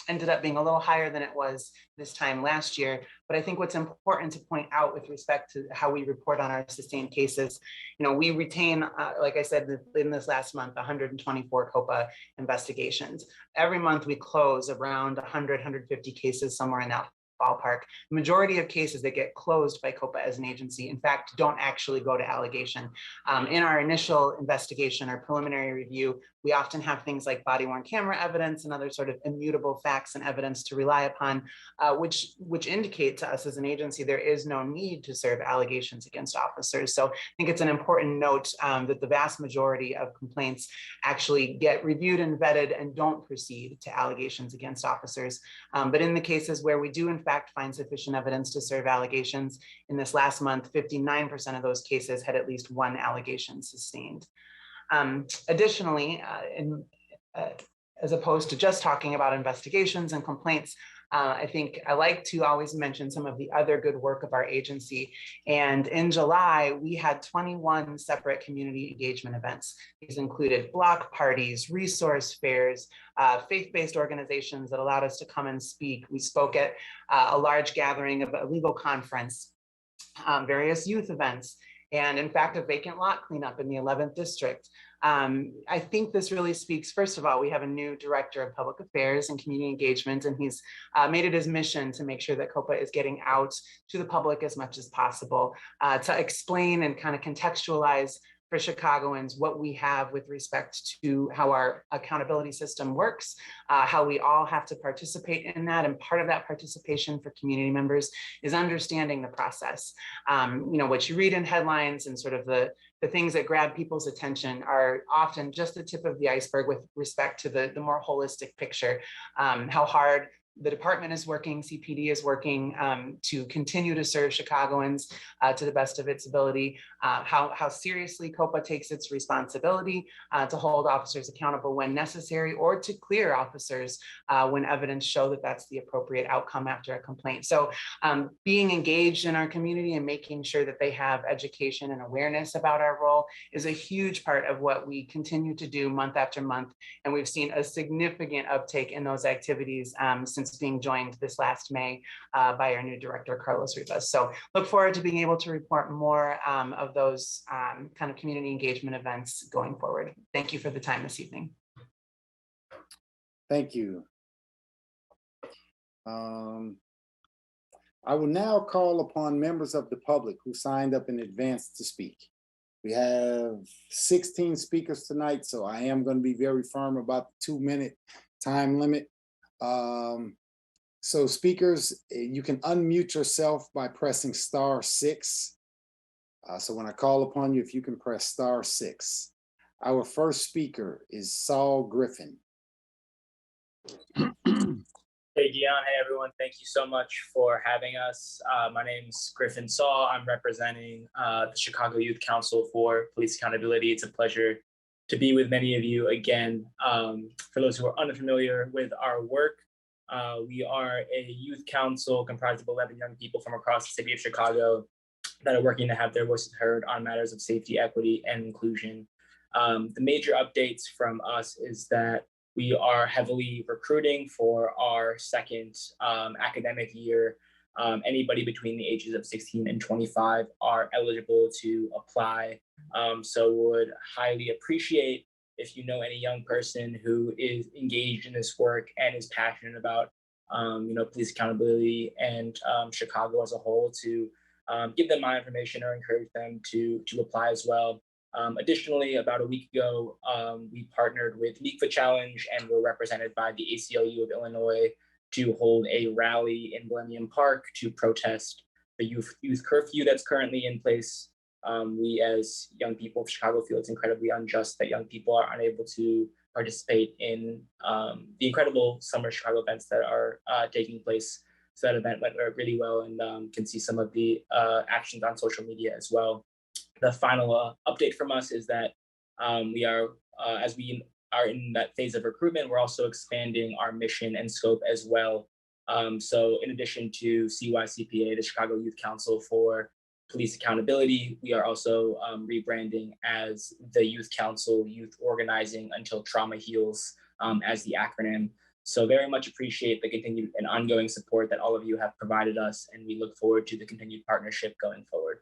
ended up being a little higher than it was this time last year. But I think what's important to point out with respect to how we report on our sustained cases, we retain, like I said, in this last month, 124 COPA investigations. Every month we close around 100, 150 cases, somewhere in that ballpark. The majority of cases that get closed by COPA as an agency, in fact, don't actually go to allegation. In our initial investigation or preliminary review, we often have things like body-worn camera evidence and other sort of immutable facts and evidence to rely upon, which indicate to us as an agency there is no need to serve allegations against officers. So I think it's an important note that the vast majority of complaints actually get reviewed and vetted and don't proceed to allegations against officers. But in the cases where we do in fact find sufficient evidence to serve allegations, in this last month, 59% of those cases had at least 1 allegation sustained. Additionally, as opposed to just talking about investigations and complaints, I think I like to always mention some of the other good work of our agency. And in July, we had 21 separate community engagement events. These included block parties, resource fairs, faith-based organizations that allowed us to come and speak. We spoke at a large gathering of a legal conference, various youth events, and in fact, a vacant lot cleanup in the 11th district. I think this really speaks, first of all, we have a new director of public affairs and community engagement, and he's made it his mission to make sure that COPA is getting out to the public as much as possible, to explain and kind of contextualize for Chicagoans what we have with respect to how our accountability system works, how we all have to participate in that. And part of that participation for community members is understanding the process. What you read in headlines and sort of the things that grab people's attention are often just the tip of the iceberg with respect to the more holistic picture, how hard the department is working, CPD is working to continue to serve Chicagoans to the best of its ability, how seriously COPA takes its responsibility to hold officers accountable when necessary, or to clear officers when evidence show that that's the appropriate outcome after a complaint. So being engaged in our community and making sure that they have education and awareness about our role is a huge part of what we continue to do month after month. And we've seen a significant uptake in those activities since being joined this last May by our new director, Carlos Rivas. So look forward to being able to report more of those kind of community engagement events going forward. Thank you for the time this evening. Thank you. I will now call upon members of the public who signed up in advance to speak. We have 16 speakers tonight, so I am going to be very firm about the 2-minute time limit. So speakers, you can unmute yourself by pressing *6. So when I call upon you, if you can press *6. Our first speaker is Saul Griffin. Hey, Gian. Hey, everyone. Thank you so much for having us. My name is Griffin Saul. I'm representing the Chicago Youth Council for Police Accountability. It's a pleasure to be with many of you again. For those who are unfamiliar with our work, We are a youth council comprised of 11 young people from across the city of Chicago that are working to have their voices heard on matters of safety, equity, and inclusion. The major updates from us is that we are heavily recruiting for our second academic year. Anybody between the ages of 16 and 25 are eligible to apply. So would highly appreciate if you know any young person who is engaged in this work and is passionate about police accountability and Chicago as a whole, to give them my information or encourage them to apply as well. Additionally, about a week ago, we partnered with NECFA Challenge and were represented by the ACLU of Illinois to hold a rally in Millennium Park to protest the youth curfew that's currently in place. We, as young people of Chicago, feel it's incredibly unjust that young people are unable to participate in the incredible summer Chicago events that are taking place. So that event went really well, and can see some of the actions on social media as well. The final update from us is that we are, as we are in that phase of recruitment, we're also expanding our mission and scope as well. So in addition to CYCPA, the Chicago Youth Council for Police Accountability, we are also rebranding as the Youth Council, Youth Organizing Until Trauma Heals, as the acronym. So very much appreciate the continued and ongoing support that all of you have provided us, and we look forward to the continued partnership going forward.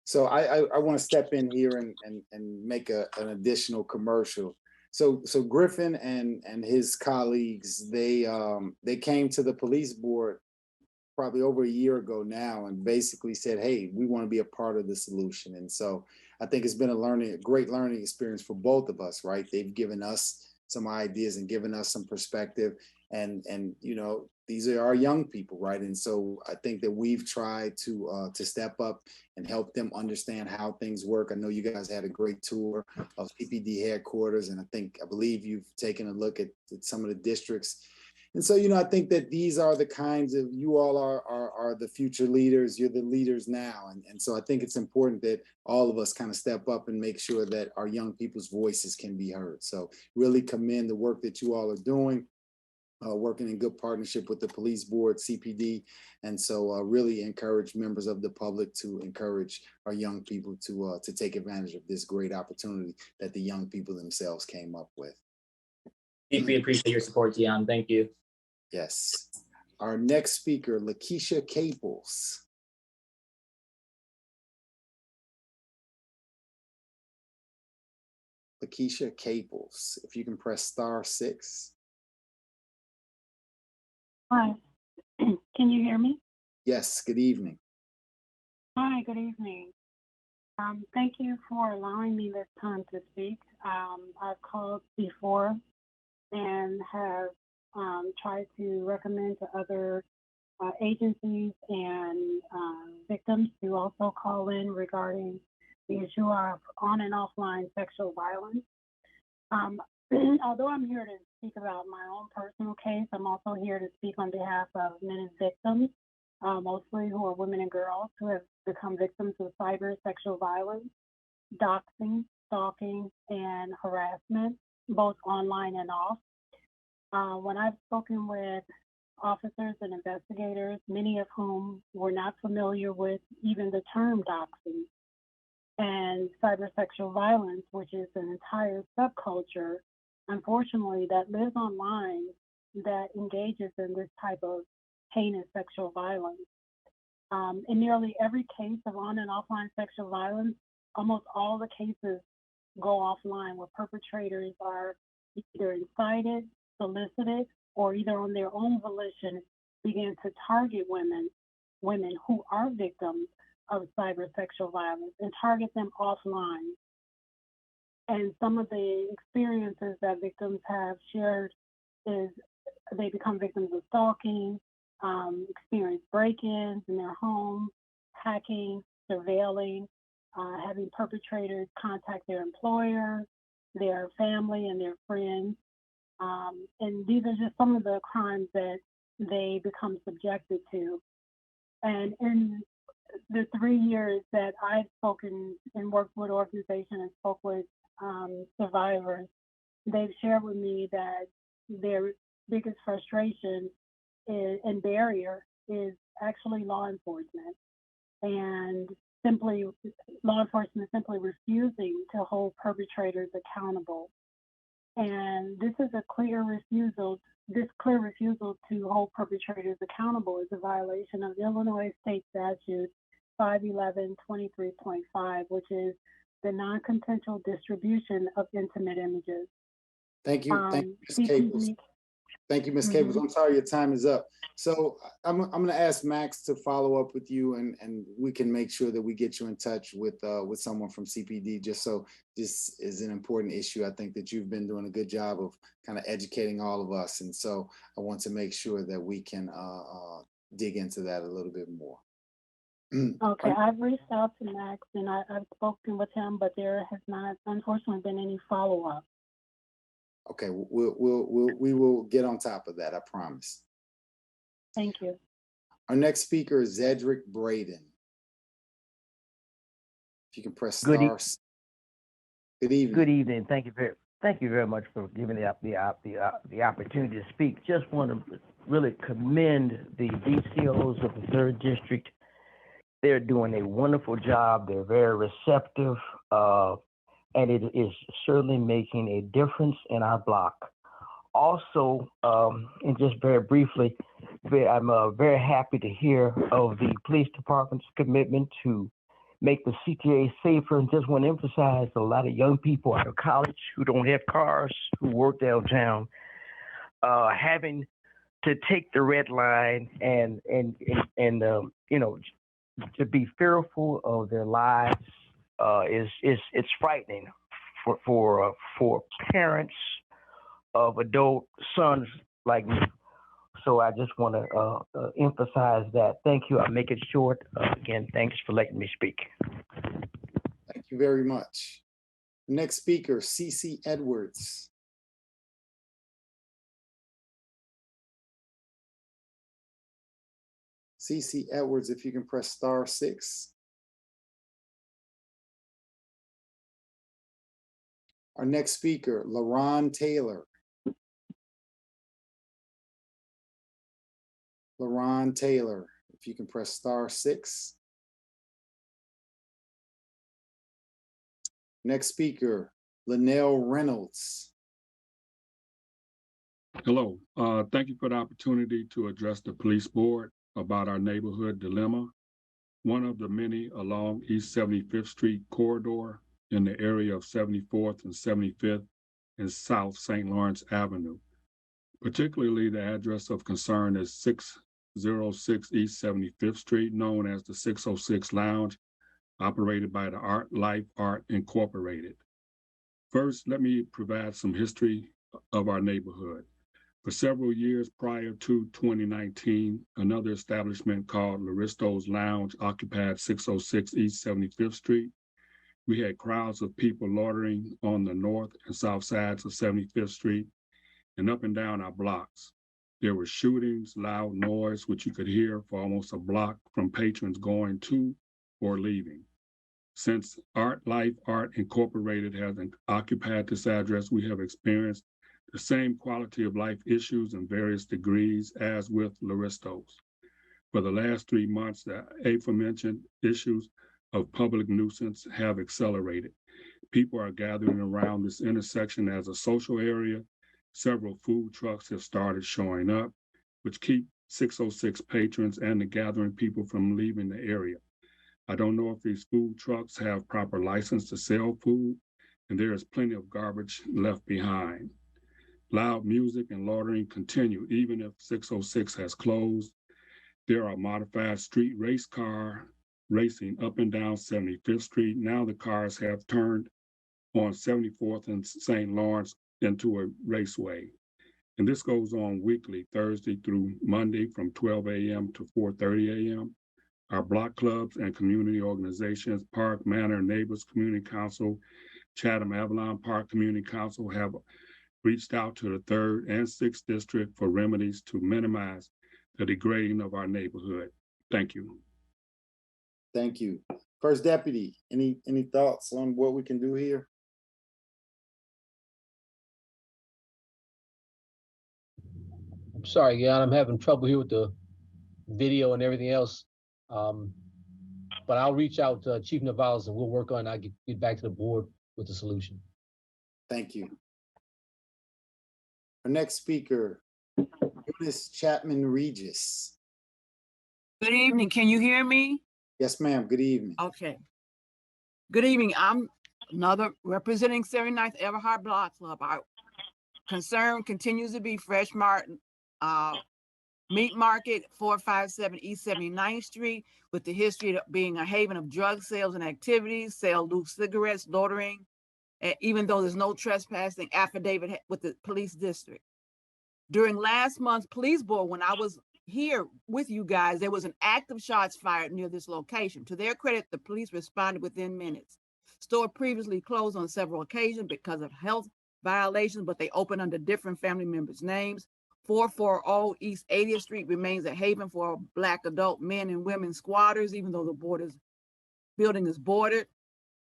So I want to step in here and make an additional commercial. So Griffin and his colleagues, they came to the police board probably over a year ago now and basically said, hey, we want to be a part of the solution. And so I think it's been a great learning experience for both of us, right? They've given us some ideas and given us some perspective, and these are our young people, right? And so I think that we've tried to step up and help them understand how things work. I know you guys had a great tour of CPD headquarters, and I believe you've taken a look at some of the districts. And so, I think that these are the kinds of, you all are the future leaders. You're the leaders now. And so I think it's important that all of us kind of step up and make sure that our young people's voices can be heard. So really commend the work that you all are doing, working in good partnership with the police board, CPD. And so really encourage members of the public to encourage our young people to take advantage of this great opportunity that the young people themselves came up with. Deeply appreciate your support, Dion. Thank you. Yes. Our next speaker, Lakeisha Caples. Lakeisha Caples, if you can press *6. Hi, can you hear me? Yes, good evening. Hi, good evening. Thank you for allowing me this time to speak. I've called before and have tried to recommend to other agencies and victims to also call in regarding the issue of on and offline sexual violence. Although I'm here to speak about my own personal case, I'm also here to speak on behalf of many victims, mostly who are women and girls who have become victims of cyber sexual violence, doxing, stalking, and harassment, both online and off. When I've spoken with officers and investigators, many of whom were not familiar with even the term doxing and cybersexual violence, which is an entire subculture, unfortunately, that lives online that engages in this type of heinous sexual violence. In nearly every case of on and offline sexual violence, almost all the cases go offline where perpetrators are either incited, solicited, or either on their own volition begin to target women who are victims of cybersexual violence and target them offline. And some of the experiences that victims have shared is they become victims of stalking, experience break-ins in their home, hacking, surveilling, having perpetrators contact their employer, their family, and their friends. And these are just some of the crimes that they become subjected to. And in the 3 years that I've spoken and worked with organizations and spoke with survivors, they've shared with me that biggest frustration and barrier is actually law enforcement, and law enforcement simply refusing to hold perpetrators accountable. And this is a clear refusal. This clear refusal to hold perpetrators accountable is a violation of Illinois State Statute 511-23.5, which is the non-consensual distribution of intimate images. Thank you. Thank you, Ms. Caples. Thank you, Ms. Caples. I'm sorry your time is up. So I'm going to ask Max to follow up with you, and we can make sure that we get you in touch with someone from CPD, just so this is an important issue. I think that you've been doing a good job of kind of educating all of us. And so I want to make sure that we can dig into that a little bit more. Okay, I've reached out to Max and I've spoken with him, but there has not, unfortunately, been any follow-up. Okay, we will get on top of that, I promise. Thank you. Our next speaker is Cedric Braden. If you can press star. Good evening. Good evening. Thank you very much for giving the opportunity to speak. Just want to really commend the DCOs of the 3rd District. They're doing a wonderful job. They're very receptive, and it is certainly making a difference in our block. Also, and just very briefly, I'm very happy to hear of the police department's commitment to make the CTA safer, and just want to emphasize a lot of young people out of college who don't have cars, who work downtown, having to take the red line and you know, to be fearful of their lives it's frightening for parents of adult sons like me. So I just want to emphasize that. Thank you. I'll make it short. Again, thanks for letting me speak. Thank you very much. Next speaker, CC Edwards. CC Edwards, if you can press star 6. Our next speaker, LaRon Taylor. LaRon Taylor, if you can press star 6. Next speaker, Linnell Reynolds. Hello, thank you for the opportunity to address the police board about our neighborhood dilemma. One of the many along East 75th Street corridor in the area of 74th and 75th and South St. Lawrence Avenue. Particularly the address of concern is 606 East 75th Street, known as the 606 Lounge, operated by the Art Life Art Incorporated. First, let me provide some history of our neighborhood. For several years prior to 2019, another establishment called Laristo's Lounge occupied 606 East 75th Street. We had crowds of people loitering on the north and south sides of 75th Street and up and down our blocks. There were shootings, loud noise, which you could hear for almost a block from patrons going to or leaving. Since Art Life Art Incorporated has occupied this address, we have experienced the same quality of life issues in various degrees as with Laristo's. For the last 3 months, the aforementioned issues of public nuisance have accelerated. People are gathering around this intersection as a social area. Several food trucks have started showing up, which keep 606 patrons and the gathering people from leaving the area. I don't know if these food trucks have proper license to sell food, and there is plenty of garbage left behind. Loud music and loitering continue, even if 606 has closed. There are modified street race car racing up and down 75th Street. Now the cars have turned on 74th and St. Lawrence into a raceway. And this goes on weekly, Thursday through Monday from 12 a.m. to 4:30 a.m. Our block clubs and community organizations, Park Manor Neighbors Community Council, Chatham Avalon Park Community Council have reached out to the 3rd and 6th District for remedies to minimize the degrading of our neighborhood. Thank you. Thank you. First Deputy, any thoughts on what we can do here? sorry, yeah, I'm having trouble here with the video and everything else. But I'll reach out to Chief Navalis and we'll work on, I'll get back to the board with the solution. Thank you. Our next speaker, Eunice Chapman Regis. Good evening. Can you hear me? Yes, ma'am. Good evening. Okay. Good evening. I'm another representing 79th Everhart Block Club. Our concern continues to be Fresh Mart Meat Market, 457 East 79th Street, with the history of being a haven of drug sales and activities, sell loose cigarettes, loitering, and even though there's no trespassing affidavit with the police district. During last month's police board, when I was here with you guys, there was an active shots fired near this location. To their credit, the police responded within minutes. Store previously closed on several occasions because of health violations, but they opened under different family members' names. 440 East 80th Street remains a haven for Black adult men and women squatters, even though the building is boarded.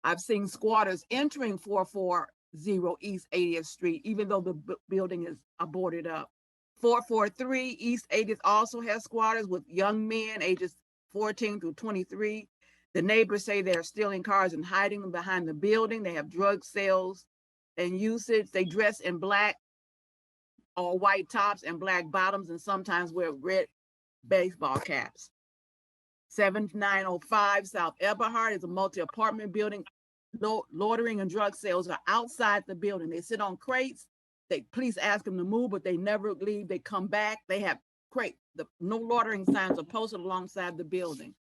I've seen squatters entering 440 East 80th Street, even though the building is boarded up. 443 East 80th also has squatters with young men ages 14 through 23. The neighbors say they're stealing cars and hiding them behind the building. They have drug sales and usage. They dress in black or white tops and black bottoms, and sometimes wear red baseball caps. 7905 South Eberhard is a multi-apartment building. Loitering and drug sales are outside the building. They sit on crates. Police ask them to move, but they never leave. They come back. They have no loitering signs are posted alongside the building.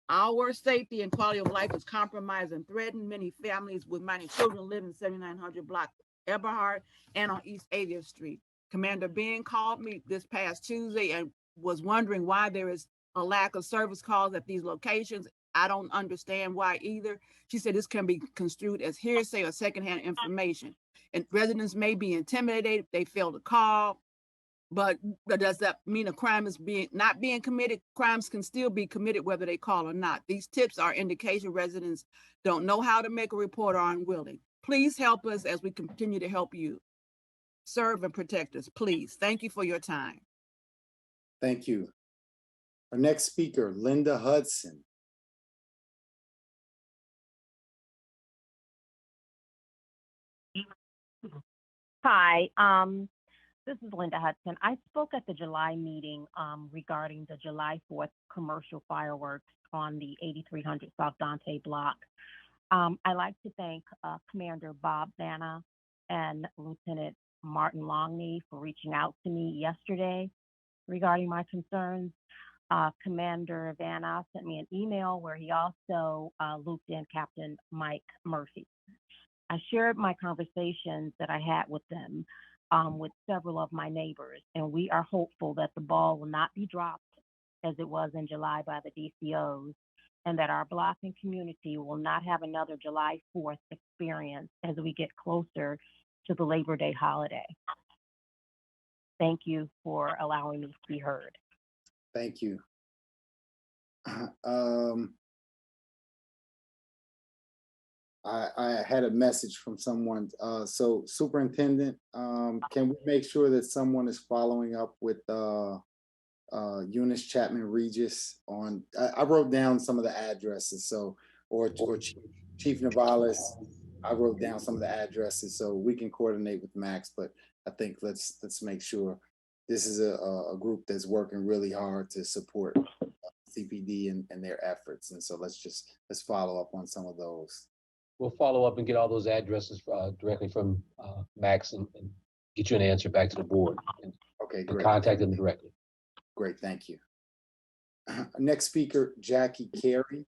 Our safety and quality of life is compromised and threatened. Many families with minor children live in 7900 block Eberhard and on East 80th Street. Commander Ben called me this past Tuesday and was wondering why there is a lack of service calls at these locations. I don't understand why either. She said this can be construed as hearsay or secondhand information. And residents may be intimidated if they fail to call. But does that mean a crime is not being committed? Crimes can still be committed whether they call or not. These tips are indication residents don't know how to make a report or are unwilling. Please help us as we continue to help you. Serve and protect us, please. Thank you for your time. Thank you. Our next speaker, Linda Hudson. Hi, this is Linda Hudson. I spoke at the July meeting regarding the July 4th commercial fireworks on the 8300 South Dante block. I'd like to thank Commander Bob Vanna and Lieutenant Martin Longney for reaching out to me yesterday regarding my concerns. Commander Vanna sent me an email where he also looped in Captain Mike Murphy. I shared my conversations that I had with them with several of my neighbors, and we are hopeful that the ball will not be dropped as it was in July by the DCOs, and that our block and community will not have another July 4th experience as we get closer to the Labor Day holiday. Thank you for allowing me to be heard. Thank you. I had a message from someone. So Superintendent, can we make sure that someone is following up with Eunice Chapman Regis on, I wrote down some of the addresses, so, or Chief Navalis, I wrote down some of the addresses so we can coordinate with Max, but I think let's make sure this is a group that's working really hard to support CPD and their efforts. And so let's follow up on some of those. We'll follow up and get all those addresses directly from Max and get you an answer back to the board. Okay, and great. Contact them directly. Great, thank you. Next speaker, Jackie Carey.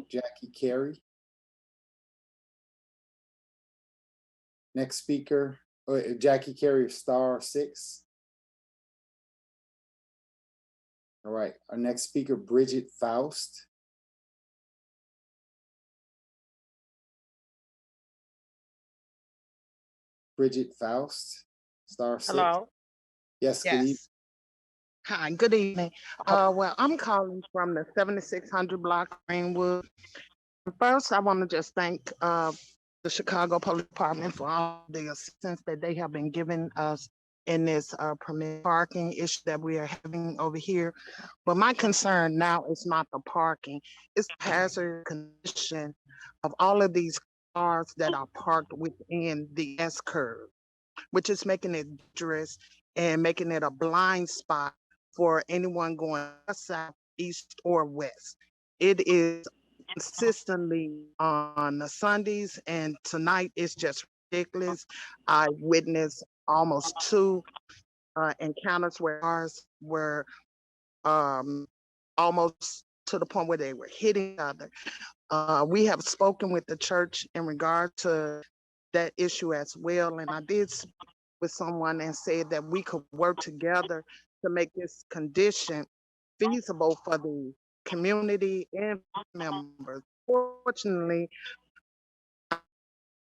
Jackie Carey. Next speaker, Jackie Carey, *6. All right, our next speaker, Bridget Faust. Bridget Faust, *6. Hello. Yes, good evening. Hi, good evening. Well, I'm calling from the 7600 block Greenwood. First, I want to just thank the Chicago Police Department for all the assistance that they have been giving us in this permit parking issue that we are having over here. But my concern now is not the parking, it's the hazard condition of all of these cars that are parked within the S curve, which is making it dangerous and making it a blind spot for anyone going south, east, or west. It is consistently on the Sundays, and tonight it's just ridiculous. I witnessed almost two encounters where cars were almost to the point where they were hitting each other. We have spoken with the church in regard to that issue as well, and I did speak with someone and said that we could work together to make this condition feasible for the community and members. Fortunately,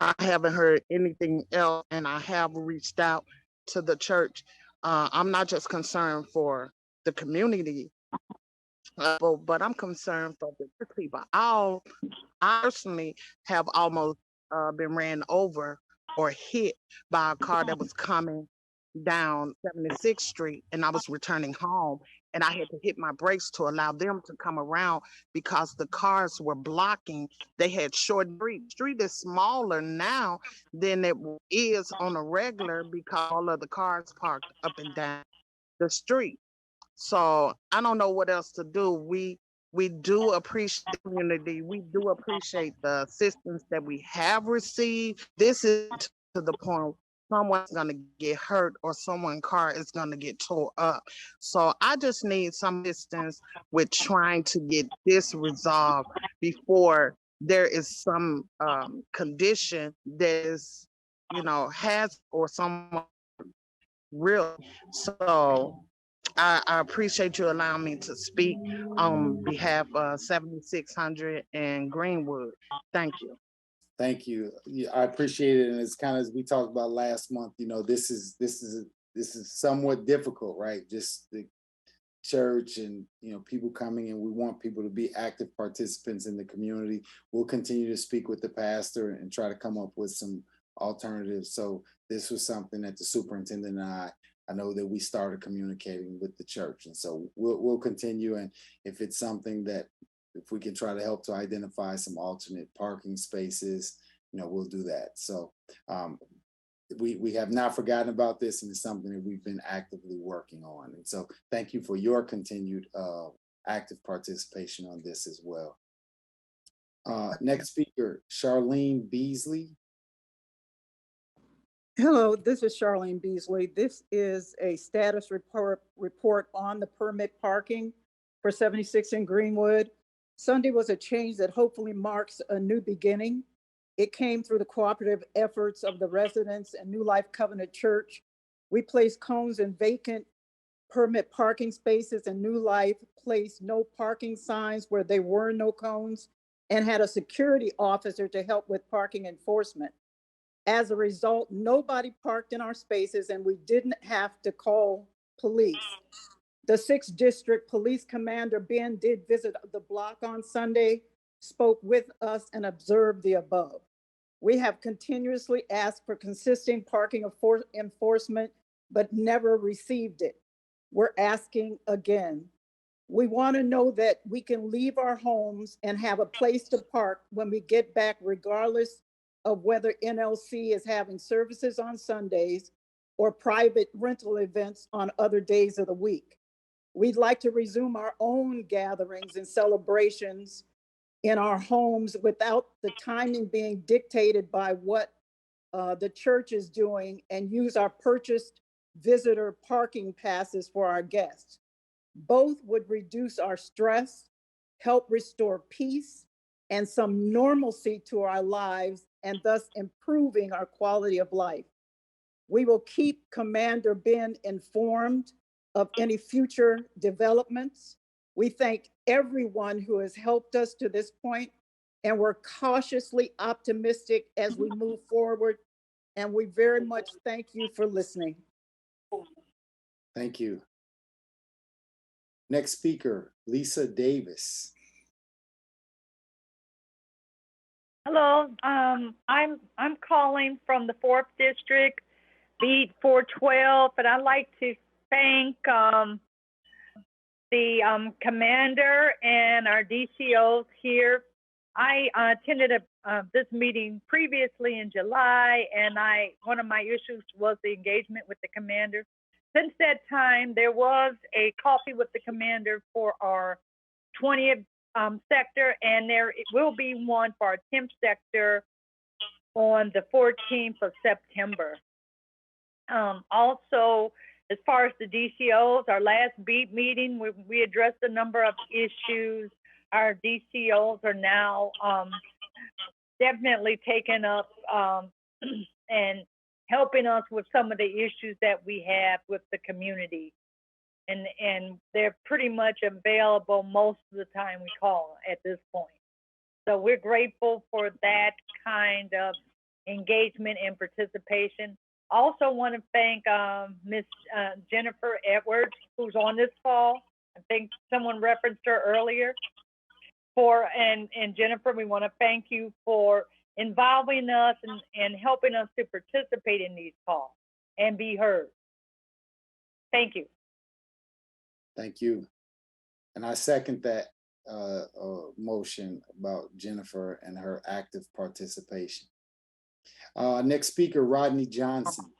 I haven't heard anything else, and I have reached out to the church. I'm not just concerned for the community, but I'm concerned for the church people. I personally have almost been ran over or hit by a car that was coming down 76th Street, and I was returning home, and I had to hit my brakes to allow them to come around because the cars were blocking. They had short street. Street is smaller now than it is on a regular because all of the cars parked up and down the street. So I don't know what else to do. We do appreciate the community. We do appreciate the assistance that we have received. This is to the point someone's going to get hurt or someone's car is going to get tore up. So I just need some assistance with trying to get this resolved before there is some condition that is, has or someone real. So I appreciate you allowing me to speak on behalf of 7600 and Greenwood. Thank you. Thank you. Yeah, I appreciate it. And it's kind of, as we talked about last month, this is somewhat difficult, right? Just the church and, people coming in. We want people to be active participants in the community. We'll continue to speak with the pastor and try to come up with some alternatives. So this was something that the superintendent and I know that we started communicating with the church, and so we'll continue. And if it's something that, if we can try to help to identify some alternate parking spaces, we'll do that. So we have not forgotten about this, and it's something that we've been actively working on. And so thank you for your continued active participation on this as well. Next speaker, Charlene Beasley. Hello, this is Charlene Beasley. This is a status report on the permit parking for 76 in Greenwood. Sunday was a change that hopefully marks a new beginning. It came through the cooperative efforts of the residents and New Life Covenant Church. We placed cones in vacant permit parking spaces, and New Life placed no parking signs where there were no cones and had a security officer to help with parking enforcement. As a result, nobody parked in our spaces and we didn't have to call police. The 6th District Police Commander Ben did visit the block on Sunday, spoke with us, and observed the above. We have continuously asked for consistent parking enforcement, but never received it. We're asking again. We want to know that we can leave our homes and have a place to park when we get back, regardless of whether NLC is having services on Sundays or private rental events on other days of the week. We'd like to resume our own gatherings and celebrations in our homes without the timing being dictated by what the church is doing, and use our purchased visitor parking passes for our guests. Both would reduce our stress, help restore peace and some normalcy to our lives, and thus improving our quality of life. We will keep Commander Ben informed of any future developments. We thank everyone who has helped us to this point, and we're cautiously optimistic as we move forward. And we very much thank you for listening. Thank you. Next speaker, Lisa Davis. Hello, I'm calling from the 4th District, beat 412, and I'd like to thank the commander and our DCOs here. I attended this meeting previously in July, and one of my issues was the engagement with the commander. Since that time, there was a coffee with the commander for our 20th sector, and there will be one for our 10th sector on the 14th of September. Also, as far as the DCOs, our last beat meeting, we addressed a number of issues. Our DCOs are now definitely taking up and helping us with some of the issues that we have with the community. And they're pretty much available most of the time we call at this point. So we're grateful for that kind of engagement and participation. Also want to thank Miss Jennifer Edwards, who's on this call. I think someone referenced her earlier. And Jennifer, we want to thank you for involving us and helping us to participate in these calls and be heard. Thank you. Thank you. And I second that motion about Jennifer and her active participation. Next speaker, Rodney Johnson.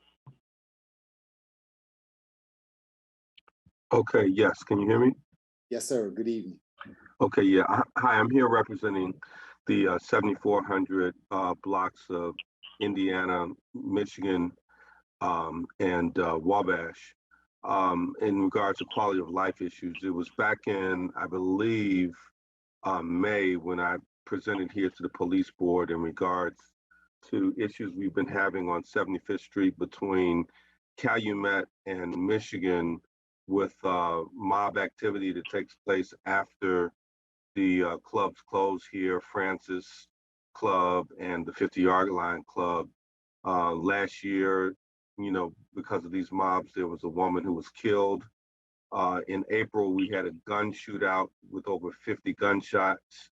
Okay, yes, can you hear me? Yes, sir, good evening. Okay, yeah, hi, I'm here representing the 7,400 blocks of Indiana, Michigan, and Wabash. In regards to quality of life issues, it was back in, I believe, May when I presented here to the police board in regards to issues we've been having on 75th Street between Calumet and Michigan with mob activity that takes place after the clubs close here, Francis Club and the 50-Yard Line Club. Last year, you know, because of these mobs, there was a woman who was killed. In April, we had a gun shootout with over 50 gunshots.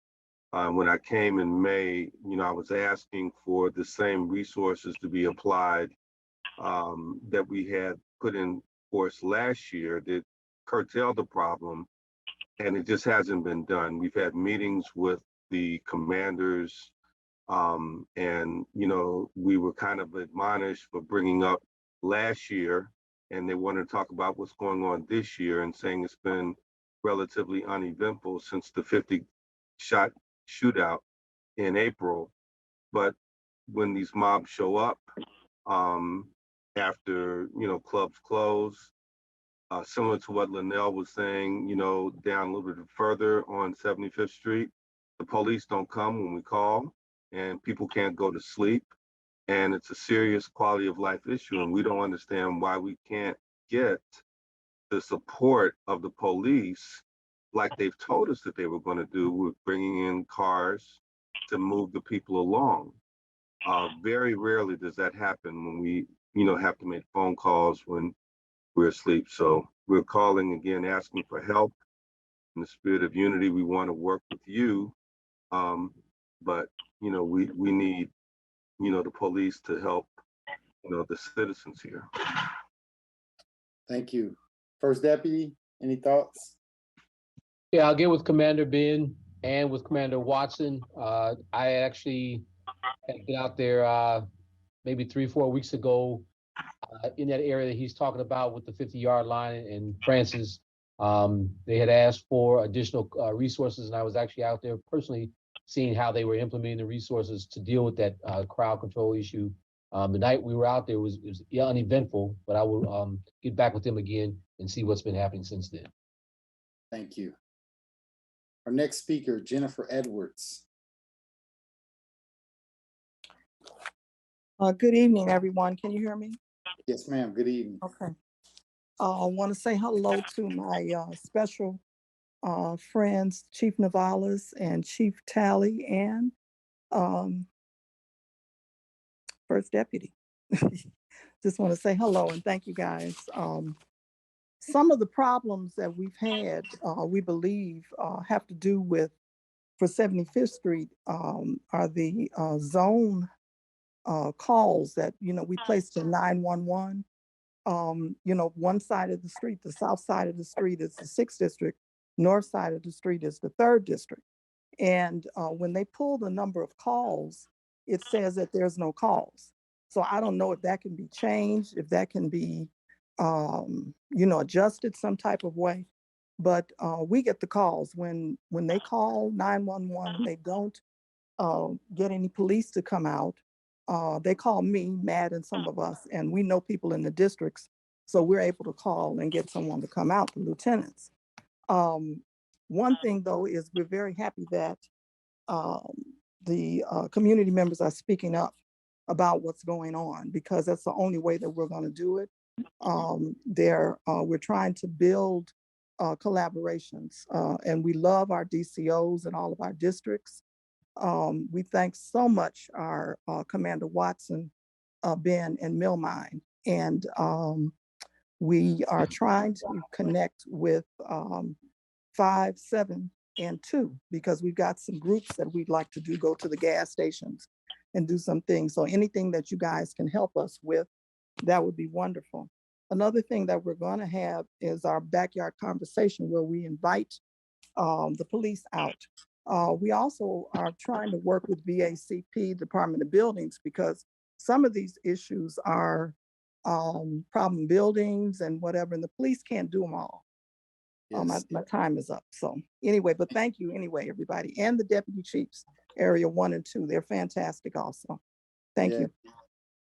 When I came in May, you know, I was asking for the same resources to be applied that we had put in force last year that curtailed the problem, and it just hasn't been done. We've had meetings with the commanders, and, you know, we were kind of admonished for bringing up last year, and they want to talk about what's going on this year and saying it's been relatively uneventful since the 50-shot shootout in April. But when these mobs show up after, you know, clubs close, similar to what Linnell was saying, you know, down a little bit further on 75th Street, the police don't come when we call, and people can't go to sleep. And it's a serious quality of life issue, and we don't understand why we can't get the support of the police like they've told us that they were going to do with bringing in cars to move the people along. Very rarely does that happen when we, you know, have to make phone calls when we're asleep. So we're calling again, asking for help. In the spirit of unity, we want to work with you, but, you know, we need, you know, the police to help, you know, the citizens here. Thank you. First Deputy, any thoughts? Yeah, I'll get with Commander Ben and with Commander Watson. I actually had been out there maybe 3-4 weeks ago in that area that he's talking about with the 50-yard line and Francis. They had asked for additional resources, and I was actually out there personally seeing how they were implementing the resources to deal with that crowd control issue. The night we were out there was uneventful, but I will get back with them again and see what's been happening since then. Thank you. Our next speaker, Jennifer Edwards. Good evening, everyone. Can you hear me? Yes, ma'am. Good evening. Okay. I want to say hello to my special friends, Chief Navalis and Chief Tally and First Deputy. Just want to say hello and thank you guys. Some of the problems that we've had, we believe, have to do with for 75th Street are the zone calls that, we placed in 911. One side of the street, the south side of the street is the 6th district, north side of the street is the 3rd district. And when they pull the number of calls, it says that there's no calls. So I don't know if that can be changed, if that can be, adjusted some type of way. But we get the calls when they call 911 and they don't get any police to come out. They call me, Matt, and some of us, and we know people in the districts, so we're able to call and get someone to come out, the lieutenants. One thing, though, is we're very happy that the community members are speaking up about what's going on, because that's the only way that we're going to do it. We're trying to build collaborations, and we love our DCOs and all of our districts. We thank so much our Commander Watson, Ben, and Millmine. And we are trying to connect with 5, 7, and 2, because we've got some groups that we'd like to go to the gas stations and do some things. So anything that you guys can help us with, that would be wonderful. Another thing that we're going to have is our backyard conversation, where we invite the police out. We also are trying to work with BACP, Department of Buildings, because some of these issues are problem buildings and whatever, and the police can't do them all. Yes. My time is up. So anyway, but thank you anyway, everybody. And the deputy chiefs, area 1 and 2, they're fantastic also. Thank you.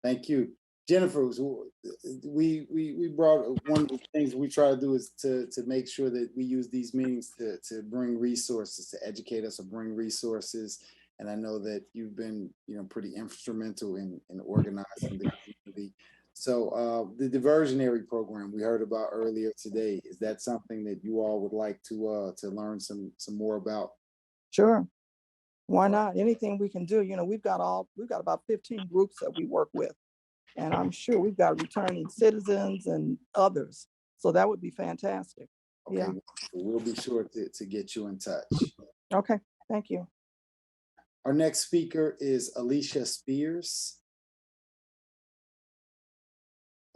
Thank you. Jennifer, we brought, one of the things we try to do is to make sure that we use these meetings to bring resources, to educate us or bring resources. And I know that you've been, pretty instrumental in organizing the community. So the diversionary program we heard about earlier today, is that something that you all would like to learn some more about? Sure. Why not? Anything we can do. We've got about 15 groups that we work with. And I'm sure we've got returning citizens and others. So that would be fantastic. Okay, Yeah. we'll be sure to get you in touch. Okay, thank you. Our next speaker is Alicia Spears.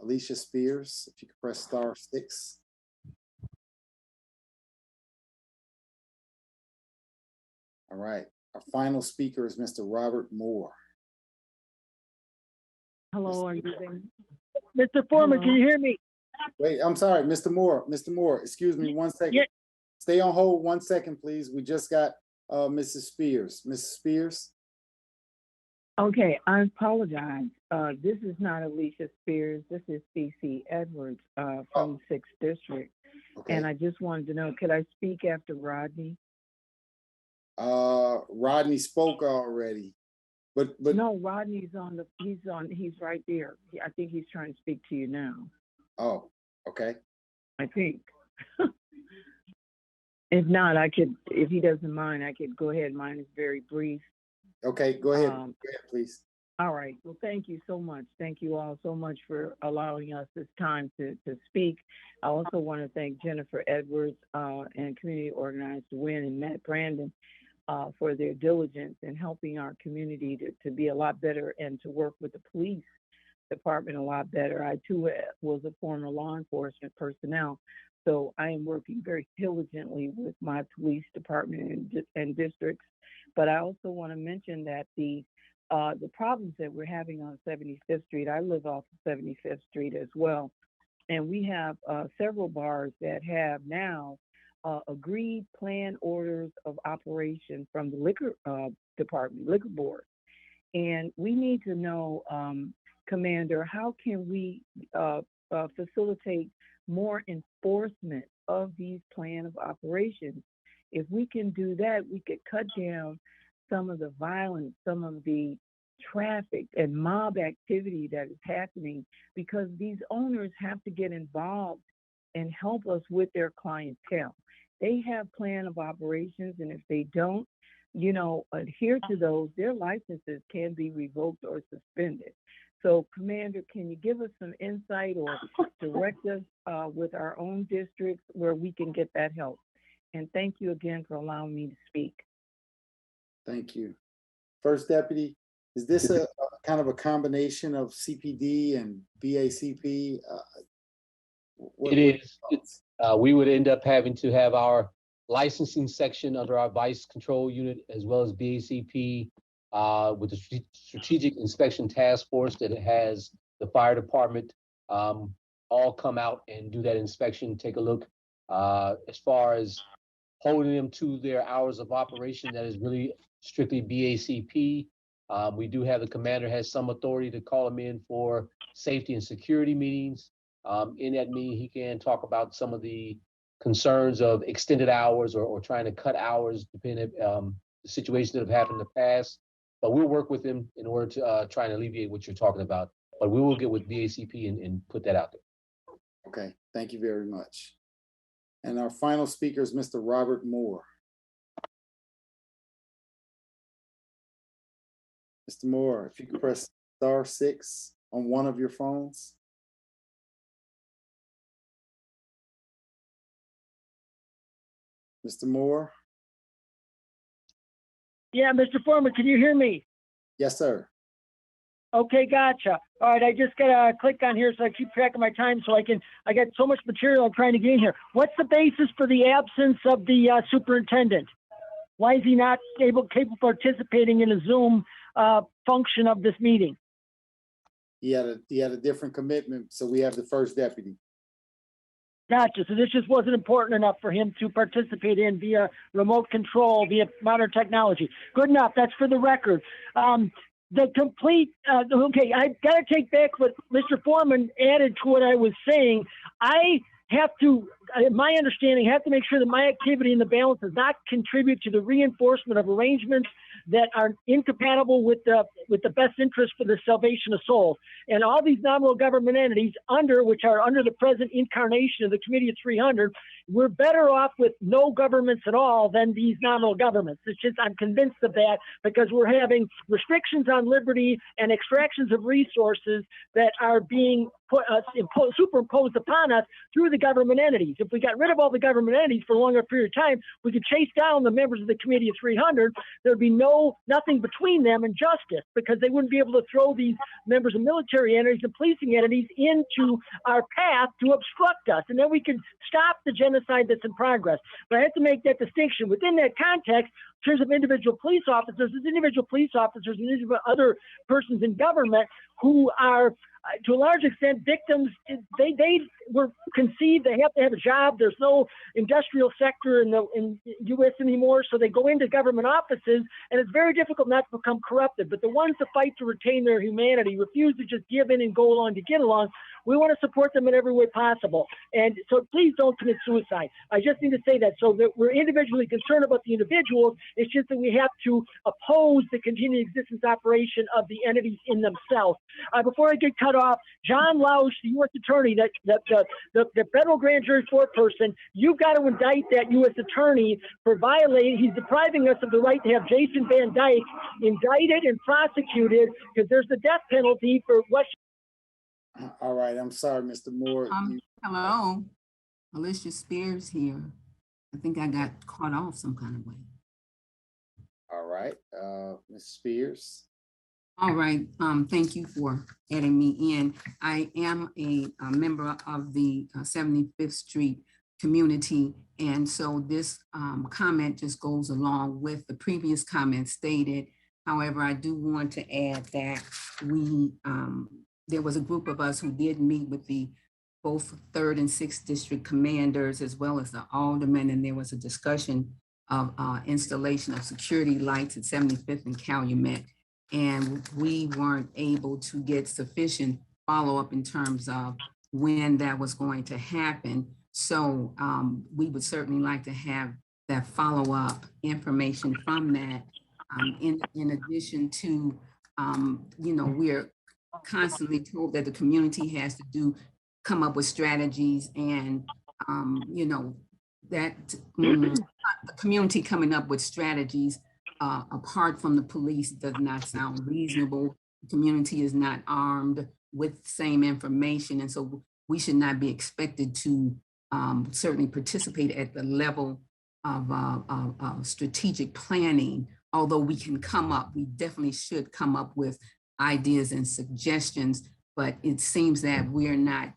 Alicia Spears, if you could press *6. All right, our final speaker is Mr. Robert Moore. Hello, are you there? Mr. Foreman, can you hear me? Wait, I'm sorry, Mr. Moore. Mr. Moore, excuse me 1 second. Yeah. Stay on hold 1 second, please. We just got Mrs. Spears. Mrs. Spears? Okay, I apologize. This is not Alicia Spears. This is C.C. Edwards from 6th District. Okay. And I just wanted to know, could I speak after Rodney? Rodney spoke already. But no, Rodney's he's right there. I think he's trying to speak to you now. Oh, okay. I think. If not, if he doesn't mind, I could go ahead. Mine is very brief. Okay, go ahead. Go ahead, please. All right. Well, thank you so much. Thank you all so much for allowing us this time to speak. I also want to thank Jennifer Edwards and Community Organized Win and Matt Brandon for their diligence in helping our community to be a lot better and to work with the police department a lot better. I too was a former law enforcement personnel, so I am working very diligently with my police department and districts. But I also want to mention that the problems that we're having on 75th Street, I live off of 75th Street as well, and we have several bars that have now agreed plan orders of operation from the liquor department, liquor board. And we need to know, Commander, how can we facilitate more enforcement of these plan of operations? If we can do that, we could cut down some of the violence, some of the traffic and mob activity that is happening, because these owners have to get involved and help us with their clientele. They have plan of operations, and if they don't, adhere to those, their licenses can be revoked or suspended. So, Commander, can you give us some insight or direct us with our own districts where we can get that help? And thank you again for allowing me to speak. Thank you. First Deputy, is this a kind of a combination of CPD and BACP? It is. We would end up having to have our licensing section under our vice control unit, as well as BACP with the strategic inspection task force that it has the fire department all come out and do that inspection, take a look. As far as holding them to their hours of operation, that is really strictly BACP. We do have the commander has some authority to call them in for safety and security meetings. In that meeting, he can talk about some of the concerns of extended hours or trying to cut hours depending on the situations that have happened in the past. But we'll work with them in order to try and alleviate what you're talking about. But we will get with BACP and put that out there. Okay, thank you very much. And our final speaker is Mr. Robert Moore. Mr. Moore, if you could press *6 on one of your phones. Mr. Moore? Yeah, Mr. Foreman, can you hear me? Yes, sir. Okay, gotcha. All right, I just gotta click on here so I keep track of my time so I got so much material I'm trying to get in here. What's the basis for the absence of the superintendent? Why is he not capable of participating in a Zoom function of this meeting? He had a different commitment, so we have the first deputy. Gotcha. So this just wasn't important enough for him to participate in via remote control, via modern technology. Good enough. That's for the record. The complete, okay, I've got to take back what Mr. Foreman added to what I was saying. I have to, my understanding, have to make sure that my activity in the balance does not contribute to the reinforcement of arrangements that are incompatible with the best interest for the salvation of souls. And all these nominal government entities which are under the present incarnation of the Committee of 300, we're better off with no governments at all than these nominal governments. It's just, I'm convinced of that because we're having restrictions on liberty and extractions of resources that are being superimposed upon us through the government entities. If we got rid of all the government entities for a longer period of time, we could chase down the members of the Committee of 300. There'd be nothing between them and justice because they wouldn't be able to throw these members of military entities and policing entities into our path to obstruct us. And then we could stop the genocide that's in progress. But I have to make that distinction. Within that context, in terms of individual police officers, there's individual police officers and individual other persons in government who are, to a large extent, victims. They were conceived, they have to have a job. There's no industrial sector in the U.S. anymore, so they go into government offices, and it's very difficult not to become corrupted. But the ones that fight to retain their humanity, refuse to just give in and go along to get along, we want to support them in every way possible. And so please don't commit suicide. I just need to say that so that we're individually concerned about the individuals. It's just that we have to oppose the continued existence operation of the entities in themselves. Before I get cut off, John Lausch, the U.S. attorney, the federal grand jury foreperson, you've got to indict that U.S. attorney for violating, he's depriving us of the right to have Jason Van Dyke indicted and prosecuted because there's the death penalty for what. All right, I'm sorry, Mr. Moore. Hello, Alicia Spears here. I think I got caught off some kind of way. All right, Ms. Spears. All right, thank you for adding me in. I am a member of the 75th Street community, and so this comment just goes along with the previous comment stated. However, I do want to add that there was a group of us who did meet with both 3rd and 6th district commanders, as well as the aldermen, and there was a discussion of installation of security lights at 75th and Calumet. And we weren't able to get sufficient follow-up in terms of when that was going to happen. So we would certainly like to have that follow-up information from that. In addition to, we're constantly told that the community has to come up with strategies, and that the community coming up with strategies apart from the police does not sound reasonable. The community is not armed with the same information, and so we should not be expected to certainly participate at the level of strategic planning although we can come up, we definitely should come up with ideas and suggestions, but it seems that we're not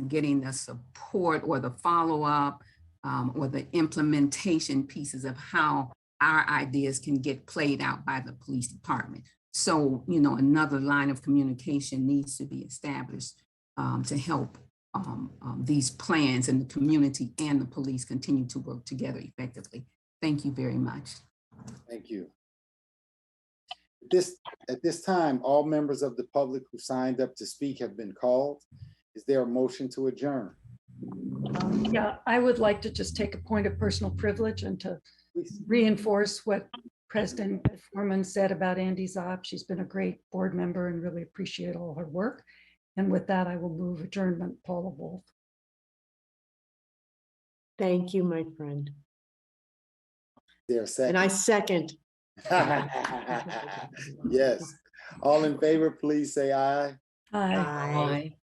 getting the support or the follow-up or the implementation pieces of how our ideas can get played out by the police department. So, you know, another line of communication needs to be established to help these plans and the community and the police continue to work together effectively. Thank you very much. Thank you. At this time, all members of the public who signed up to speak have been called. Is there a motion to adjourn? Yeah, I would like to just take a point of personal privilege and to reinforce what President Foreman said about Andy Zopp. She's been a great board member and really appreciate all her work. And with that, I will move adjournment. Paula Wolf. Thank you, my friend. There a second? And I second. Yes. All in favor, please say aye. Aye. Aye.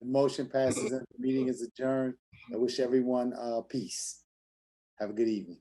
The motion passes and the meeting is adjourned. I wish everyone peace. Have a good evening.